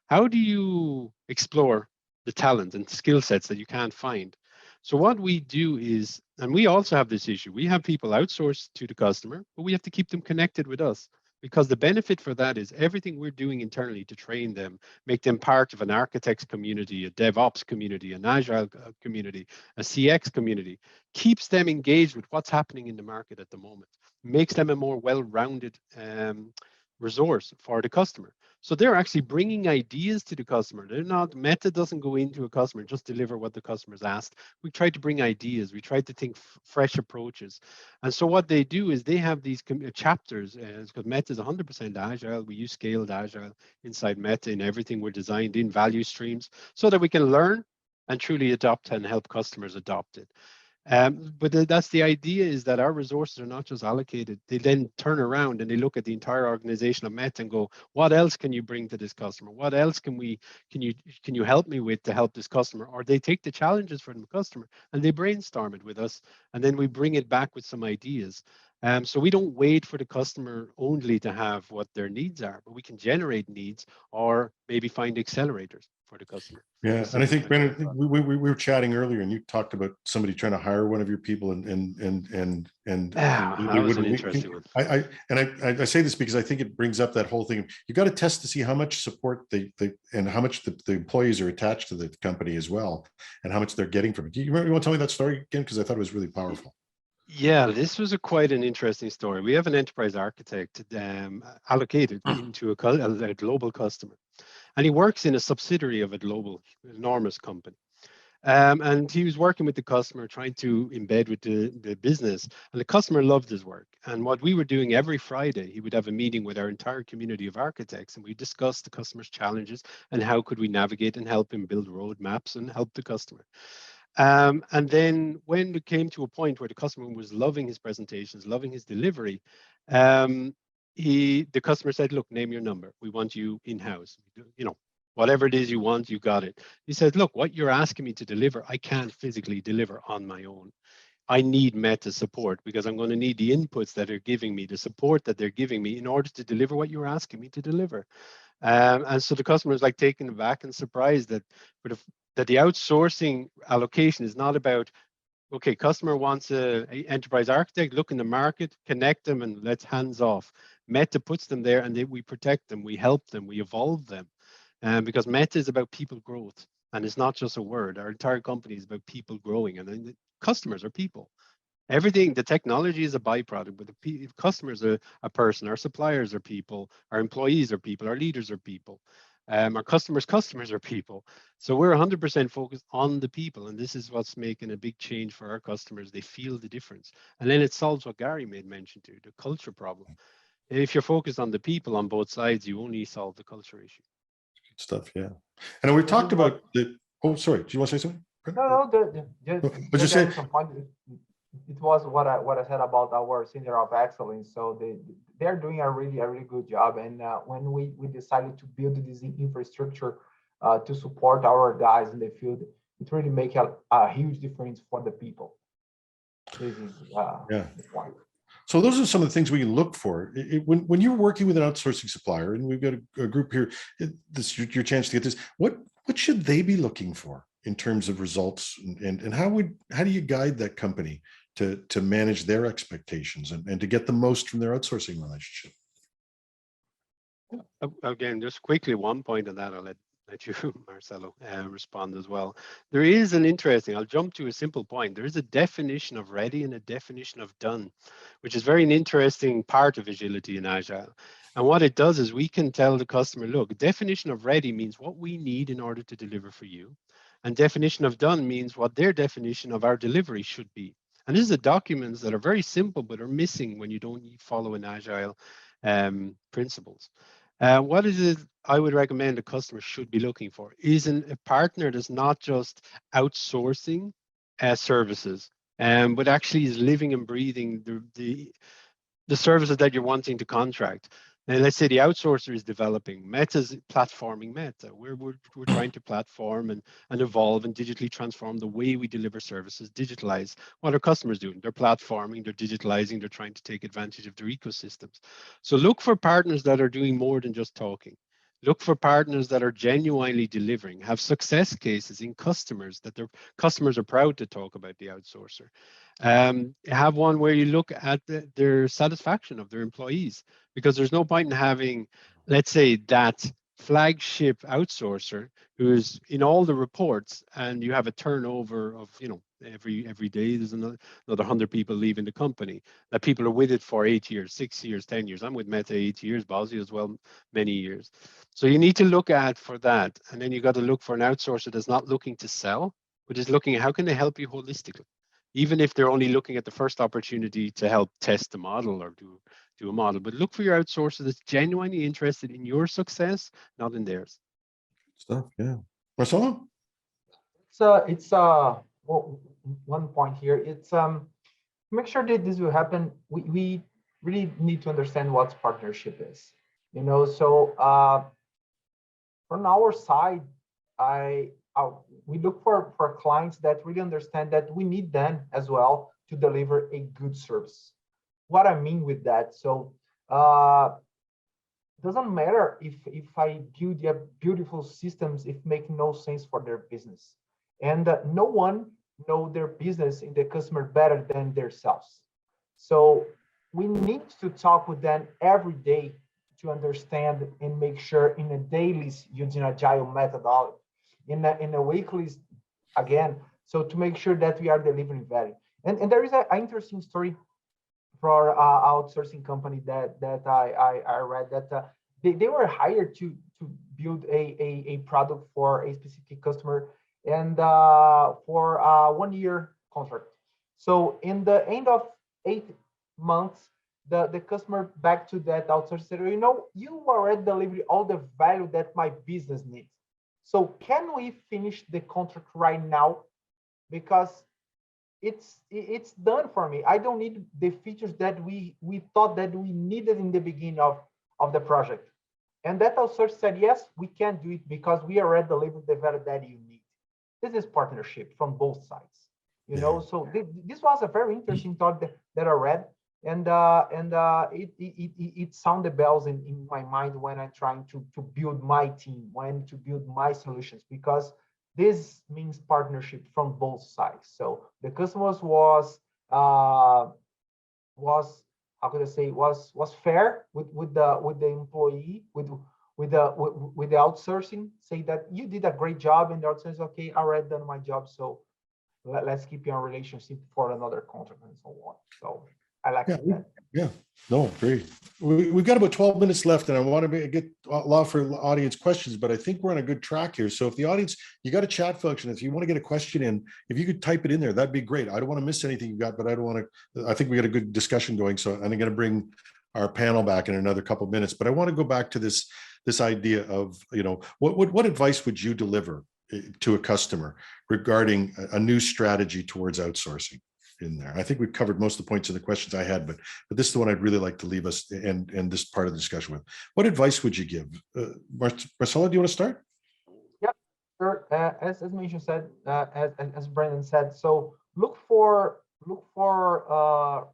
How do you explore the talent and skill sets that you can't find? So what we do is, and we also have this issue, we have people outsourced to the customer, but we have to keep them connected with us. Because the benefit for that is everything we're doing internally to train them, make them part of an architects community, a DevOps community, an Agile community, a CX community, keeps them engaged with what's happening in the market at the moment, makes them a more well-rounded resource for the customer. So they're actually bringing ideas to the customer. They're not, Meta doesn't go into a customer and just deliver what the customer's asked. We try to bring ideas. We try to think fresh approaches. And so what they do is they have these chapters, because Meta is 100% Agile. We use scaled Agile inside Meta in everything we're designed in value streams so that we can learn and truly adopt and help customers adopt it. But that's the idea, is that our resources are not just allocated. They then turn around and they look at the entire organization of Meta and go, what else can you bring to this customer? What else can you help me with to help this customer? Or they take the challenges from the customer and they brainstorm it with us, and then we bring it back with some ideas. So we don't wait for the customer only to have what their needs are, but we can generate needs or maybe find accelerators for the customer. Yeah, and I think Brendan, we were chatting earlier, and you talked about somebody trying to hire one of your people, that was an interesting one. I say this because I think it brings up that whole thing. You got to test to see how much support and how much the employees are attached to the company as well, and how much they're getting from it. You want to tell me that story again, because I thought it was really powerful. Yeah, this was quite an interesting story. We have an enterprise architect allocated into a global customer, and he works in a subsidiary of a global enormous company. And he was working with the customer, trying to embed with the business, and the customer loved his work. And what we were doing every Friday, he would have a meeting with our entire community of architects, and we discussed the customer's challenges and how could we navigate and help him build roadmaps and help the customer. And then when it came to a point where the customer was loving his presentations, loving his delivery, the customer said, look, name your number. We want you in-house. Whatever it is you want, you got it. He said, look, what you're asking me to deliver, I can't physically deliver on my own. I need Meta support, because I'm going to need the inputs that they're giving me, the support that they're giving me in order to deliver what you're asking me to deliver. And so the customer is like taken aback and surprised that the outsourcing allocation is not about, okay, customer wants a enterprise architect, look in the market, connect them, and let's hands off. Meta puts them there, and we protect them, we help them, we evolve them. Because Meta is about people growth, and it's not just a word. Our entire company is about people growing, and then the customers are people. Everything, the technology is a byproduct, but the customers are a person, our suppliers are people, our employees are people, our leaders are people. Our customers are people. So we're 100% focused on the people, and this is what's making a big change for our customers. They feel the difference, and then it solves what Gary made mention to, the culture problem. If you're focused on the people on both sides, you only solve the culture issue. Good stuff, yeah. And we talked about the. Oh, sorry. Do you want to say something? No. Just say. It was what I said about our Center of Excellence. So they're doing a really good job. And when we decided to build this infrastructure to support our guys in the field, it really makes a huge difference for the people. This is the point. So those are some of the things we look for when you're working with an outsourcing supplier, and we've got a group here. This is your chance to get this. What should they be looking for in terms of results, and how do you guide that company to manage their expectations and to get the most from their outsourcing relationship? Again, just quickly, one point on that, I'll let you, Marcelo, respond as well. There is an interesting, I'll jump to a simple point. There is a definition of ready and a definition of done, which is very an interesting part of agility in Agile. And what it does is we can tell the customer, look, definition of ready means what we need in order to deliver for you. And definition of done means what their definition of our delivery should be. And this is the documents that are very simple, but are missing when you don't follow an agile principles. What is it I would recommend a customer should be looking for? Is a partner that's not just outsourcing services, but actually is living and breathing the services that you're wanting to contract. And let's say the outsourcer is developing, Meta's platforming Meta. We're trying to platform and evolve and digitally transform the way we deliver services, digitalize what our customers doing. They're platforming, they're digitalizing, they're trying to take advantage of their ecosystems. So look for partners that are doing more than just talking. Look for partners that are genuinely delivering, have success cases in customers that their customers are proud to talk about the outsourcer. Have one where you look at their satisfaction of their employees, because there's no point in having, let's say, that flagship outsourcer who is in all the reports, and you have a turnover of, every day there's another 100 people leaving the company, that people are with it for 8 years, 6 years, 10 years. I'm with Meta 8 years, Bosnia as well, many years. So you need to look at for that. And then you got to look for an outsourcer that's not looking to sell, but is looking at how can they help you holistically, even if they're only looking at the first opportunity to help test the model or do a model. But look for your outsourcer that's genuinely interested in your success, not in theirs. Stuff, yeah. Marcelo? It's well, one point here. It's to make sure that this will happen, we really need to understand what partnership is. So from our side, we look for clients that really understand that we need them as well to deliver a good service. What I mean with that, so doesn't matter if I build beautiful systems if make no sense for their business, and no one know their business in the customer better than themselves. So we need to talk with them every day to understand and make sure in a daily using agile methodology, in a weekly again, so to make sure that we are delivering value. And there is an interesting story for outsourcing company that I read that they were hired to build a product for a specific customer, and for a 1 year contract. So in the end of 8 months, the customer back to that outsourcer said, you already delivered all the value that my business needs. So can we finish the contract right now? Because it's done for me. I don't need the features that we thought that we needed in the beginning of the project. And that outsourcer said, yes, we can do it because we already delivered the value that you need. This is partnership from both sides, So this was a very interesting thought that I read, and it sounded bells in my mind when I'm trying to build my team, when to build my solutions, because this means partnership from both sides. So the customers was how could I say, was fair with the employee, with the outsourcing, say that you did a great job, and the outsourcing, okay, I already done my job, so let's keep your relationship for another contract and so on. So I like that. Yeah, no, great. We've got about 12 minutes left, and I want to get a lot for audience questions, but I think we're on a good track here. So if the audience, you got a chat function, if you want to get a question in, if you could type it in there, that'd be great. I don't want to miss anything you've got, but I don't want to, I think we got a good discussion going. So I'm going to bring our panel back in another couple of minutes, but I want to go back to this idea of, what advice would you deliver to a customer regarding a new strategy towards outsourcing in there? I think we've covered most of the points of the questions I had, but this is the one I'd really like to leave us and this part of the discussion with. What advice would you give? Marcelo, do you want to start? Yep, sure. As mentioned, said, as Brandon said, so look for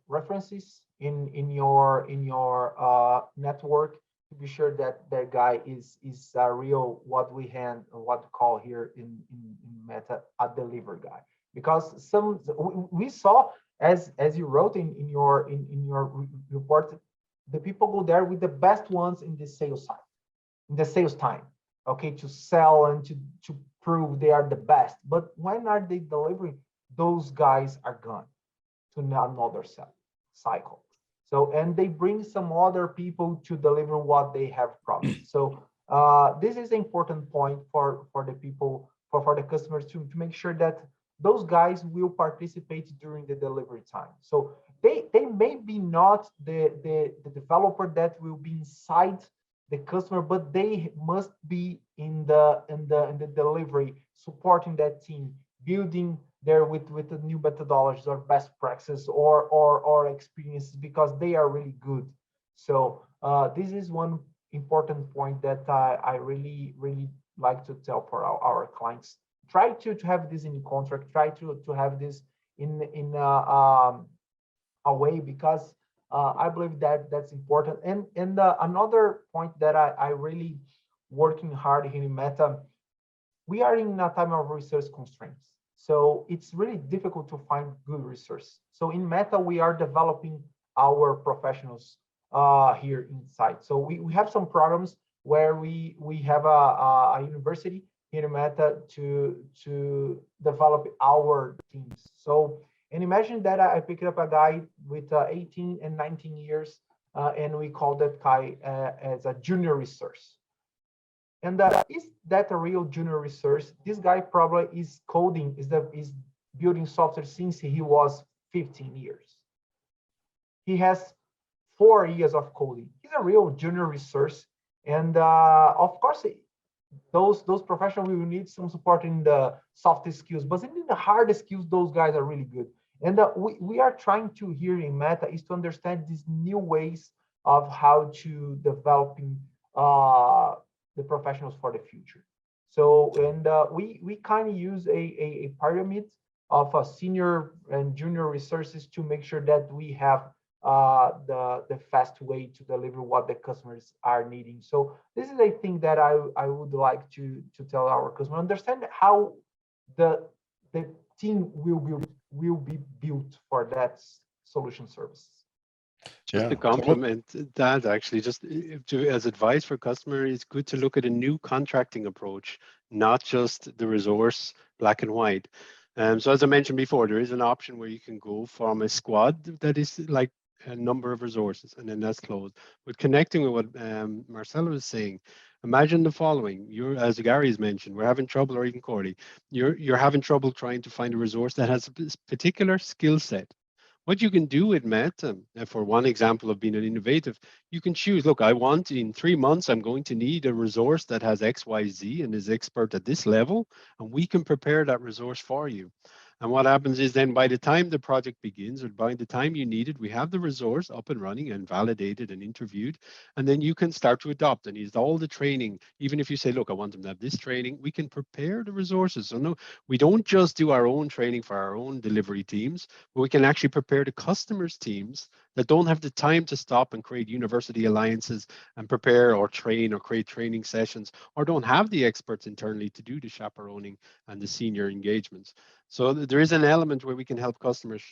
references in your network to be sure that that guy is a real, what we call here in Meta, a delivery guy. Because we saw, as you wrote in your report, the people go there with the best ones in the sales side, in the sales time, okay, to sell and to prove they are the best. But when are they delivering? Those guys are gone to another cycle. So, and they bring some other people to deliver what they have promised. So this is an important point for the people for the customers to make sure that those guys will participate during the delivery time. So they may be not the developer that will be inside the customer, but they must be in the delivery, supporting that team, building there with the new methodologies or best practices or experiences, because they are really good. So this is one important point that I really like to tell for our clients. Try to have this in the contract. Try to have this in a way, because I believe that that's important. And another point that I really working hard here in Meta, we are in a time of resource constraints. So it's really difficult to find good resource. So in Meta, we are developing our professionals here inside. So we have some programs where we have a university here in Meta to develop our teams. So, and imagine that I picked up a guy with 18 and 19 years, and we call that guy as a junior resource. And is that a real junior resource? This guy probably is coding, is building software since he was 15 years. He has 4 years of coding. He's a real junior resource. And of course, those professionals will need some support in the soft skills, but in the hard skills, those guys are really good. And we are trying to here in Meta is to understand these new ways of how to developing the professionals for the future. So, and we kind of use a pyramid of senior and junior resources to make sure that we have the fast way to deliver what the customers are needing. So this is a thing that I would like to tell our customer, understand how the team will be built for that solution service. Just to complement that, actually, just as advice for customer, it's good to look at a new contracting approach, not just the resource black and white. So as I mentioned before, there is an option where you can go from a squad that is like a number of resources, and then that's closed. But connecting with what Marcelo is saying, imagine the following: you're, as Gary has mentioned, we're having trouble, or even Corey, you're having trouble trying to find a resource that has a particular skill set. What you can do with Meta, for one example of being an innovative, you can choose, look, I want in 3 months, I'm going to need a resource that has X, Y, Z and is expert at this level, and we can prepare that resource for you. And what happens is then by the time the project begins, or by the time you need it, we have the resource up and running and validated and interviewed, and then you can start to adopt and use all the training. Even if you say, look, I want them to have this training, we can prepare the resources. So no, we don't just do our own training for our own delivery teams, but we can actually prepare the customers' teams that don't have the time to stop and create university alliances and prepare or train or create training sessions, or don't have the experts internally to do the chaperoning and the senior engagements. So there is an element where we can help customers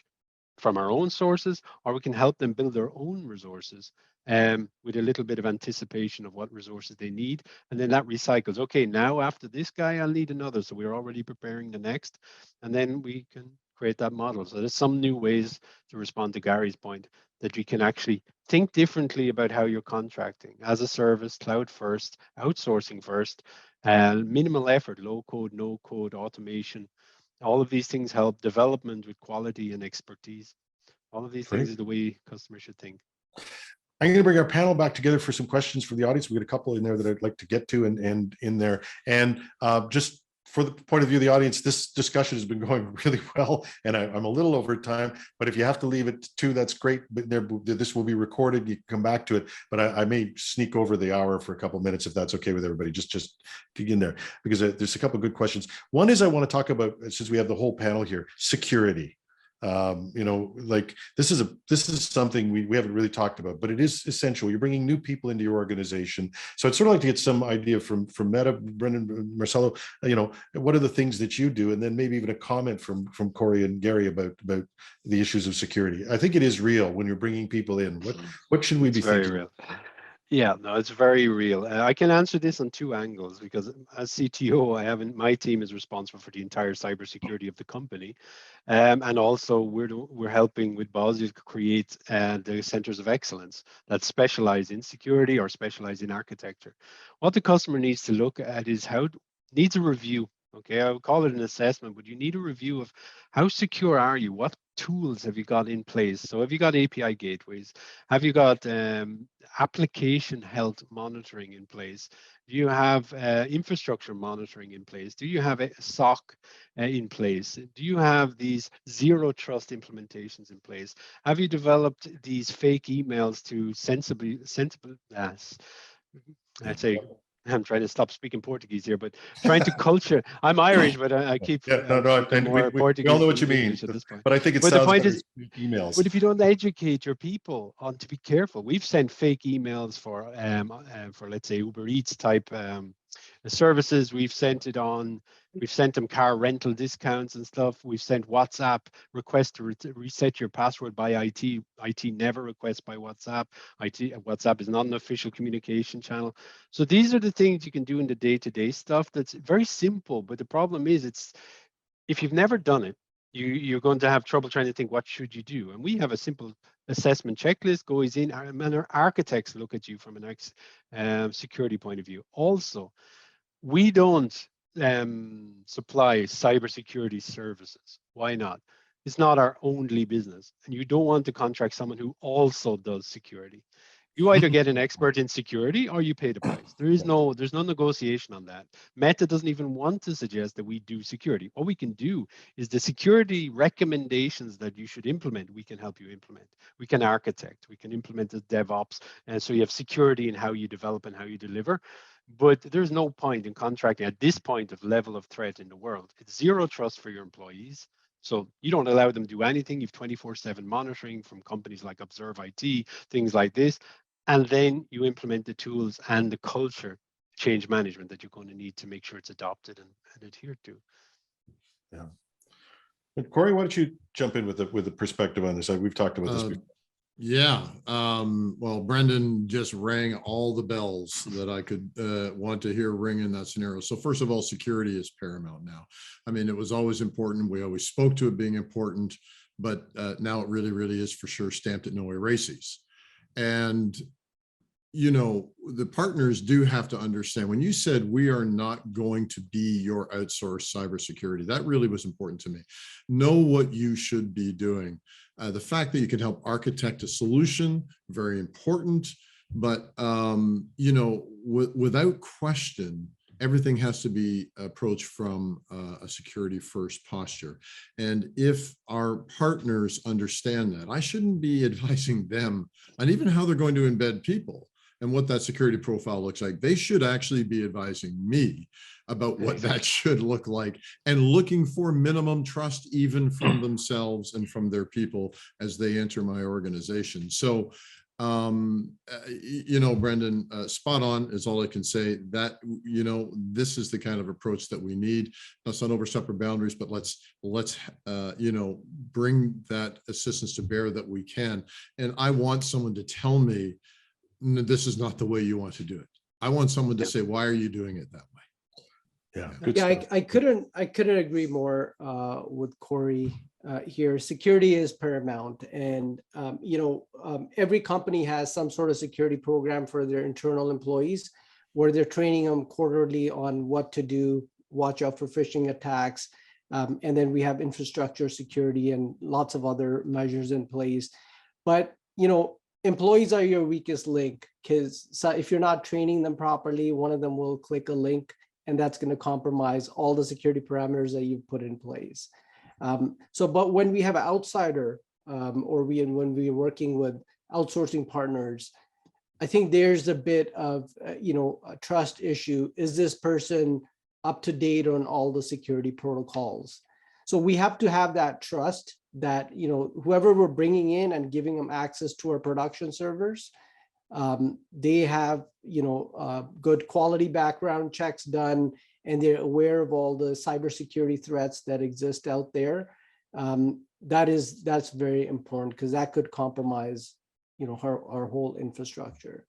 from our own sources, or we can help them build their own resources with a little bit of anticipation of what resources they need. And then that recycles. Okay, now after this guy, I'll need another. So we're already preparing the next. And then we can create that model. So there's some new ways to respond to Gary's point, that you can actually think differently about how you're contracting as a service, cloud first, outsourcing first, minimal effort, low code, no code, automation. All of these things help development with quality and expertise. All of these things is the way customers should think. I'm going to bring our panel back together for some questions from the audience. We got a couple in there that I'd like to get to and in there. And just for the point of view of the audience, this discussion has been going really well, and I'm a little over time, but if you have to leave at 2, that's great. But this will be recorded. You can come back to it, but I may sneak over the hour for a couple of minutes if that's okay with everybody. Just dig in there, because there's a couple of good questions. One is I want to talk about, since we have the whole panel here, security. You know, like this is something we haven't really talked about, but it is essential. You're bringing new people into your organization, so I'd sort of like to get some idea from Meta, Brendan, Marcelo. You know, what are the things that you do, and then maybe even a comment from Corey and Gary about the issues of security. I think it is real when you're bringing people in. What should we be thinking? Very real. Yeah, no, it's very real. I can answer this on 2 angles, because as CTO, my team is responsible for the entire cybersecurity of the company, and also we're helping with Bosnia to create the centers of excellence that specialize in security or specialize in architecture. What the customer needs to look at is needs a review Okay, I would call it an assessment, but you need a review of how secure are you? What tools have you got in place? So have you got API gateways? Have you got application health monitoring in place? Do you have infrastructure monitoring in place? Do you have a SOC in place? Do you have these zero trust implementations in place? Have you developed these fake emails to sensible, I'd say, I'm trying to stop speaking Portuguese here, but trying to culture. I'm Irish, but I keep speaking and more we Portuguese all know what you than mean, English at this point. but I think it But the sounds point better is, to speak emails. but if you don't educate your people on to be careful, we've sent fake emails for let's say Uber Eats type services. We've sent them car rental discounts and stuff. We've sent WhatsApp requests to reset your password by IT. IT never requests by WhatsApp. WhatsApp is not an official communication channel. So these are the things you can do in the day-to-day stuff that's very simple. But the problem is, if you've never done it, you're going to have trouble trying to think, what should you do? And we have a simple assessment checklist goes in, and our architects look at you from an security point of view. Also, we don't supply cybersecurity services. Why not? It's not our only business, and you don't want to contract someone who also does security. You either get an expert in security or you pay the price. There's no negotiation on that. Meta doesn't even want to suggest that we do security. What we can do is the security recommendations that you should implement, we can help you implement. We can architect, we can implement the DevOps, and so you have security in how you develop and how you deliver. But there's no point in contracting at this point of level of threat in the world. It's zero trust for your employees. So you don't allow them to do anything. You've 24/7 monitoring from companies like Observe IT, things like this. And then you implement the tools and the culture change management that you're going to need to make sure it's adopted and adhered to. Yeah. And Corey, why don't you jump in with the perspective on this? We've talked about this before. Yeah. Well, Brendan just rang all the bells that I could want to hear ring in that scenario. So first of all, security is paramount now. I mean, it was always important. We always spoke to it being important, but now it really, really is for sure stamped at no erases. And you know, the partners do have to understand, when you said we are not going to be your outsourced cybersecurity, that really was important to me. Know what you should be doing. The fact that you can help architect a solution, very important, but you know, without question, everything has to be approached from a security first posture. And if our partners understand that, I shouldn't be advising them on even how they're going to embed people and what that security profile looks like. They should actually be advising me about what that should look like and looking for minimum trust even from themselves and from their people as they enter my organization. So, you know, Brendan, spot on is all I can say. That, you know, this is the kind of approach that we need. Let's not overstep our boundaries, but let's you know, bring that assistance to bear that we can. And I want someone to tell me, this is not the way you want to do it. I want someone to say, why are you doing it that way? Yeah, I couldn't agree more with Corey here. Security is paramount, and you know, every company has some sort of security program for their internal employees, where they're training them quarterly on what to do, watch out for phishing attacks, and then we have infrastructure security and lots of other measures in place. But you know, employees are your weakest link, because if you're not training them properly, one of them will click a link, and that's going to compromise all the security parameters that you've put in place. But when we have an outsider, or when we are working with outsourcing partners, I think there's a bit of you know, a trust issue. Is this person up to date on all the security protocols? So we have to have that trust that, you know, whoever we're bringing in and giving them access to our production servers, they have, you know, good quality background checks done, and they're aware of all the cybersecurity threats that exist out there. That's very important, because that could compromise, you know, our whole infrastructure.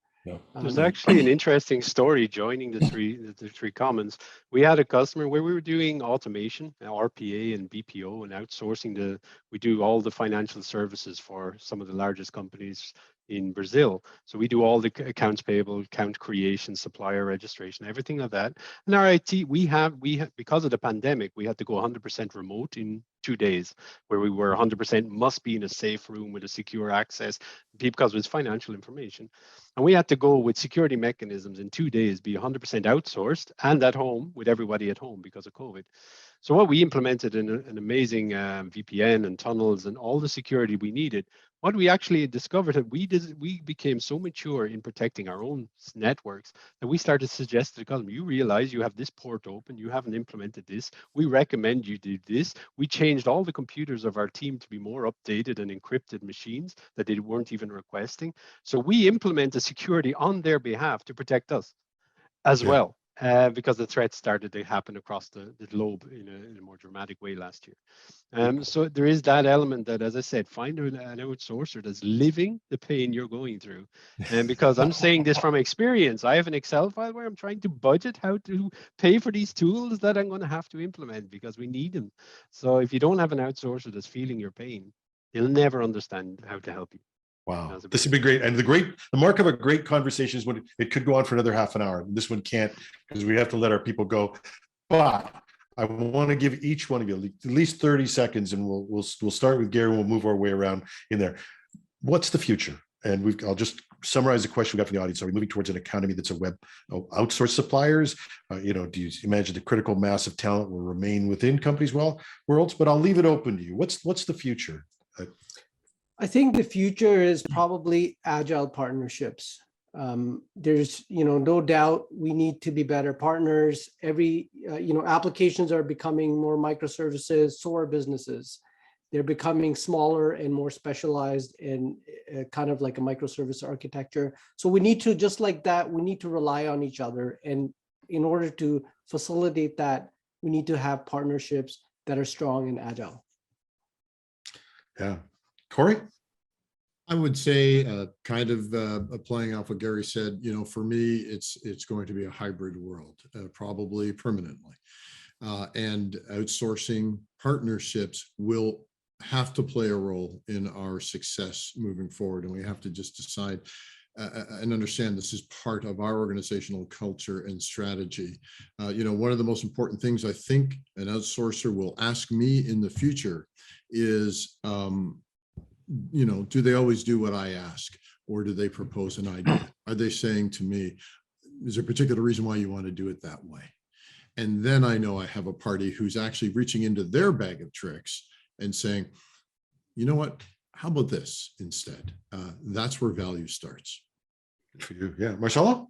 There's actually an interesting story joining the three commons. We had a customer where we were doing automation, RPA and BPO, and outsourcing the We do all the financial services for some of the largest companies in Brazil. So we do all the accounts payable, account creation, supplier registration, everything of that. And our IT, we have because of the pandemic, we had to go 100% remote in 2 days, where we were 100% must be in a safe room with a secure access because it's financial information. And we had to go with security mechanisms in 2 days, be 100% outsourced and at home with everybody at home because of COVID. So what we implemented an amazing VPN and tunnels and all the security we needed. What we actually discovered that we became so mature in protecting our own networks that we started to suggest to the customer, you realize you have this port open, you haven't implemented this. We recommend you do this. We changed all the computers of our team to be more updated and encrypted machines that they weren't even requesting. So we implemented security on their behalf to protect us as well. Because the threats started to happen across the globe in a more dramatic way last year. So there is that element that, as I said, find an outsourcer that's living the pain you're going through. And because I'm saying this from experience, I have an Excel file where I'm trying to budget how to pay for these tools that I'm going to have to implement because we need them. So if you don't have an outsourcer that's feeling your pain, they'll never understand how to help you. Wow, this would be great. And the mark of a great conversation is when it could go on for another half an hour. This one can't because we have to let our people go. But I want to give each one of you at least 30 seconds, and we'll start with Gary. And we'll move our way around in there. What's the future? And I'll just summarize the question we got from the audience. Are we moving towards an economy that's a web outsourced suppliers? Do you imagine the critical mass of talent will remain within companies' worlds? But I'll leave it open to you. What's the future? I think the future is probably agile partnerships. There's, no doubt we need to be better partners. Applications are becoming more microservices, so are businesses. They're becoming smaller and more specialized in kind of like a microservice architecture. So we need to, just like that, we need to rely on each other. And in order to facilitate that, we need to have partnerships that are strong and agile. Yeah. Corey? I would say playing off what Gary said, for me, it's going to be a hybrid world, probably permanently. And outsourcing partnerships will have to play a role in our success moving forward. And we have to just decide and understand this is part of our organizational culture and strategy. One of the most important things I think an outsourcer will ask me in the future is, do they always do what I ask, or do they propose an idea? Are they saying to me, is there a particular reason why you want to do it that way? And then I know I have a party who's actually reaching into their bag of tricks and saying, you know what, how about this instead? That's where value starts. Good for you. Yeah. Marcelo?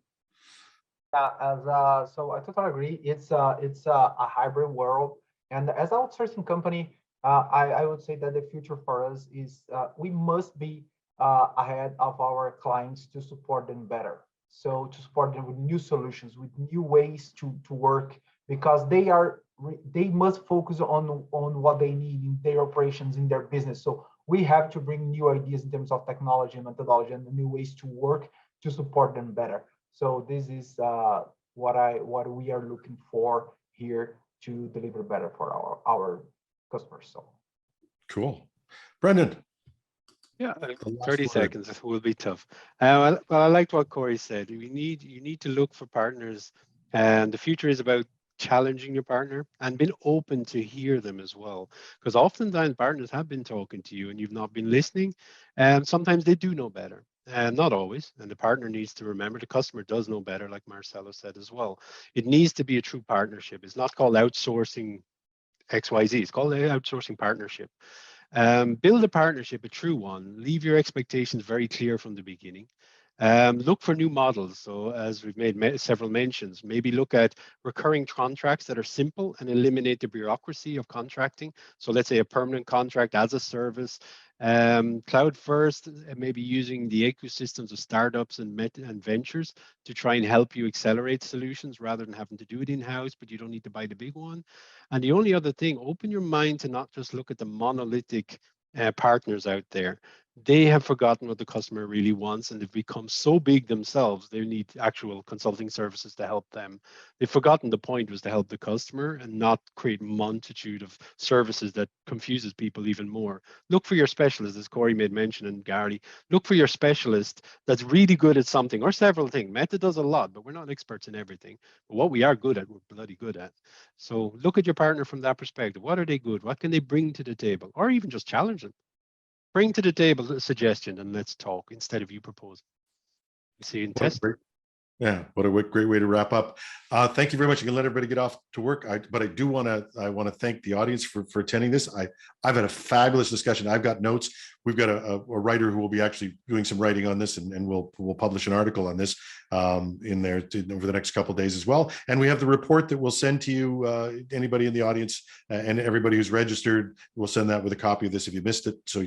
Yeah, so I totally agree. It's a hybrid world. And as an outsourcing company, I would say that the future for us is we must be ahead of our clients to support them better. So to support them with new solutions, with new ways to work, because they must focus on what they need in their operations, in their business. So we have to bring new ideas in terms of technology and methodology and the new ways to work to support them better. So this is what we are looking for here to deliver better for our customers. So cool. Brendan? Yeah, 30 seconds will be tough. Well, I liked what Corey said. You need to look for partners, and the future is about challenging your partner and being open to hear them as well. Because oftentimes partners have been talking to you and you've not been listening, and sometimes they do know better. Not always, and the partner needs to remember the customer does know better, like Marcelo said as well. It needs to be a true partnership. It's not called outsourcing XYZ. It's called an outsourcing partnership. Build a partnership, a true one. Leave your expectations very clear from the beginning. Look for new models. So as we've made several mentions, maybe look at recurring contracts that are simple and eliminate the bureaucracy of contracting. So let's say a permanent contract as a service. Cloud first, maybe using the ecosystems of startups and ventures to try and help you accelerate solutions rather than having to do it in-house, but you don't need to buy the big one. And the only other thing, open your mind to not just look at the monolithic partners out there. they have forgotten what the customer really wants, and they've become so big themselves, they need actual consulting services to help them. They've forgotten the point was to help the customer and not create a multitude of services that confuses people even more. Look for your specialist, as Corey made mention, and Gary, look for your specialist that's really good at something or several things. Meta does a lot, but we're not experts in everything. But what we are good at, we're bloody good at. So look at your partner from that perspective. What are they good? What can they bring to the table? Or even just challenge them. Bring to the table a suggestion and let's talk instead of you proposing. See and test. Yeah, what a great way to wrap up. Thank you very much. You can let everybody get off to work. But I do want to thank the audience for attending this. I've had a fabulous discussion. I've got notes. We've got a writer who will be actually doing some writing on this, and we'll publish an article on this in there over the next couple of days as well. And we have the report that we'll send to you, anybody in the audience and everybody who's registered. We'll send that with a copy of this if you missed it. So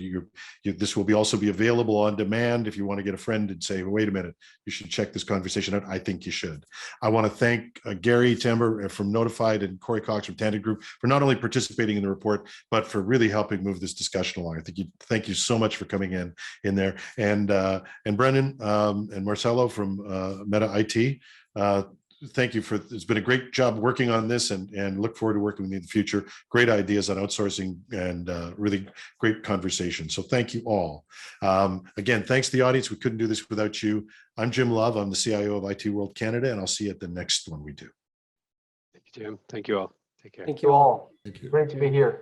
this will also be available on demand if you want to get a friend and say, wait a minute, you should check this conversation out. I think you should. I want to thank Gary Tambor from Notified and Corey Cox from Tandem Group for not only participating in the report, but for really helping move this discussion along. Thank you so much for coming in there. And Brendan and Marcelo from Meta IT. Thank you it's been a great job working on this, and look forward to working with you in the future. Great ideas on outsourcing and really great conversation. So thank you all. Again, thanks to the audience. We couldn't do this without you. I'm Jim Love. I'm the CIO of IT World Canada, and I'll see you at the next one we do. Thank you, Jim. Thank you all. Take care. Thank You you all. all. Thank you. Great to be here.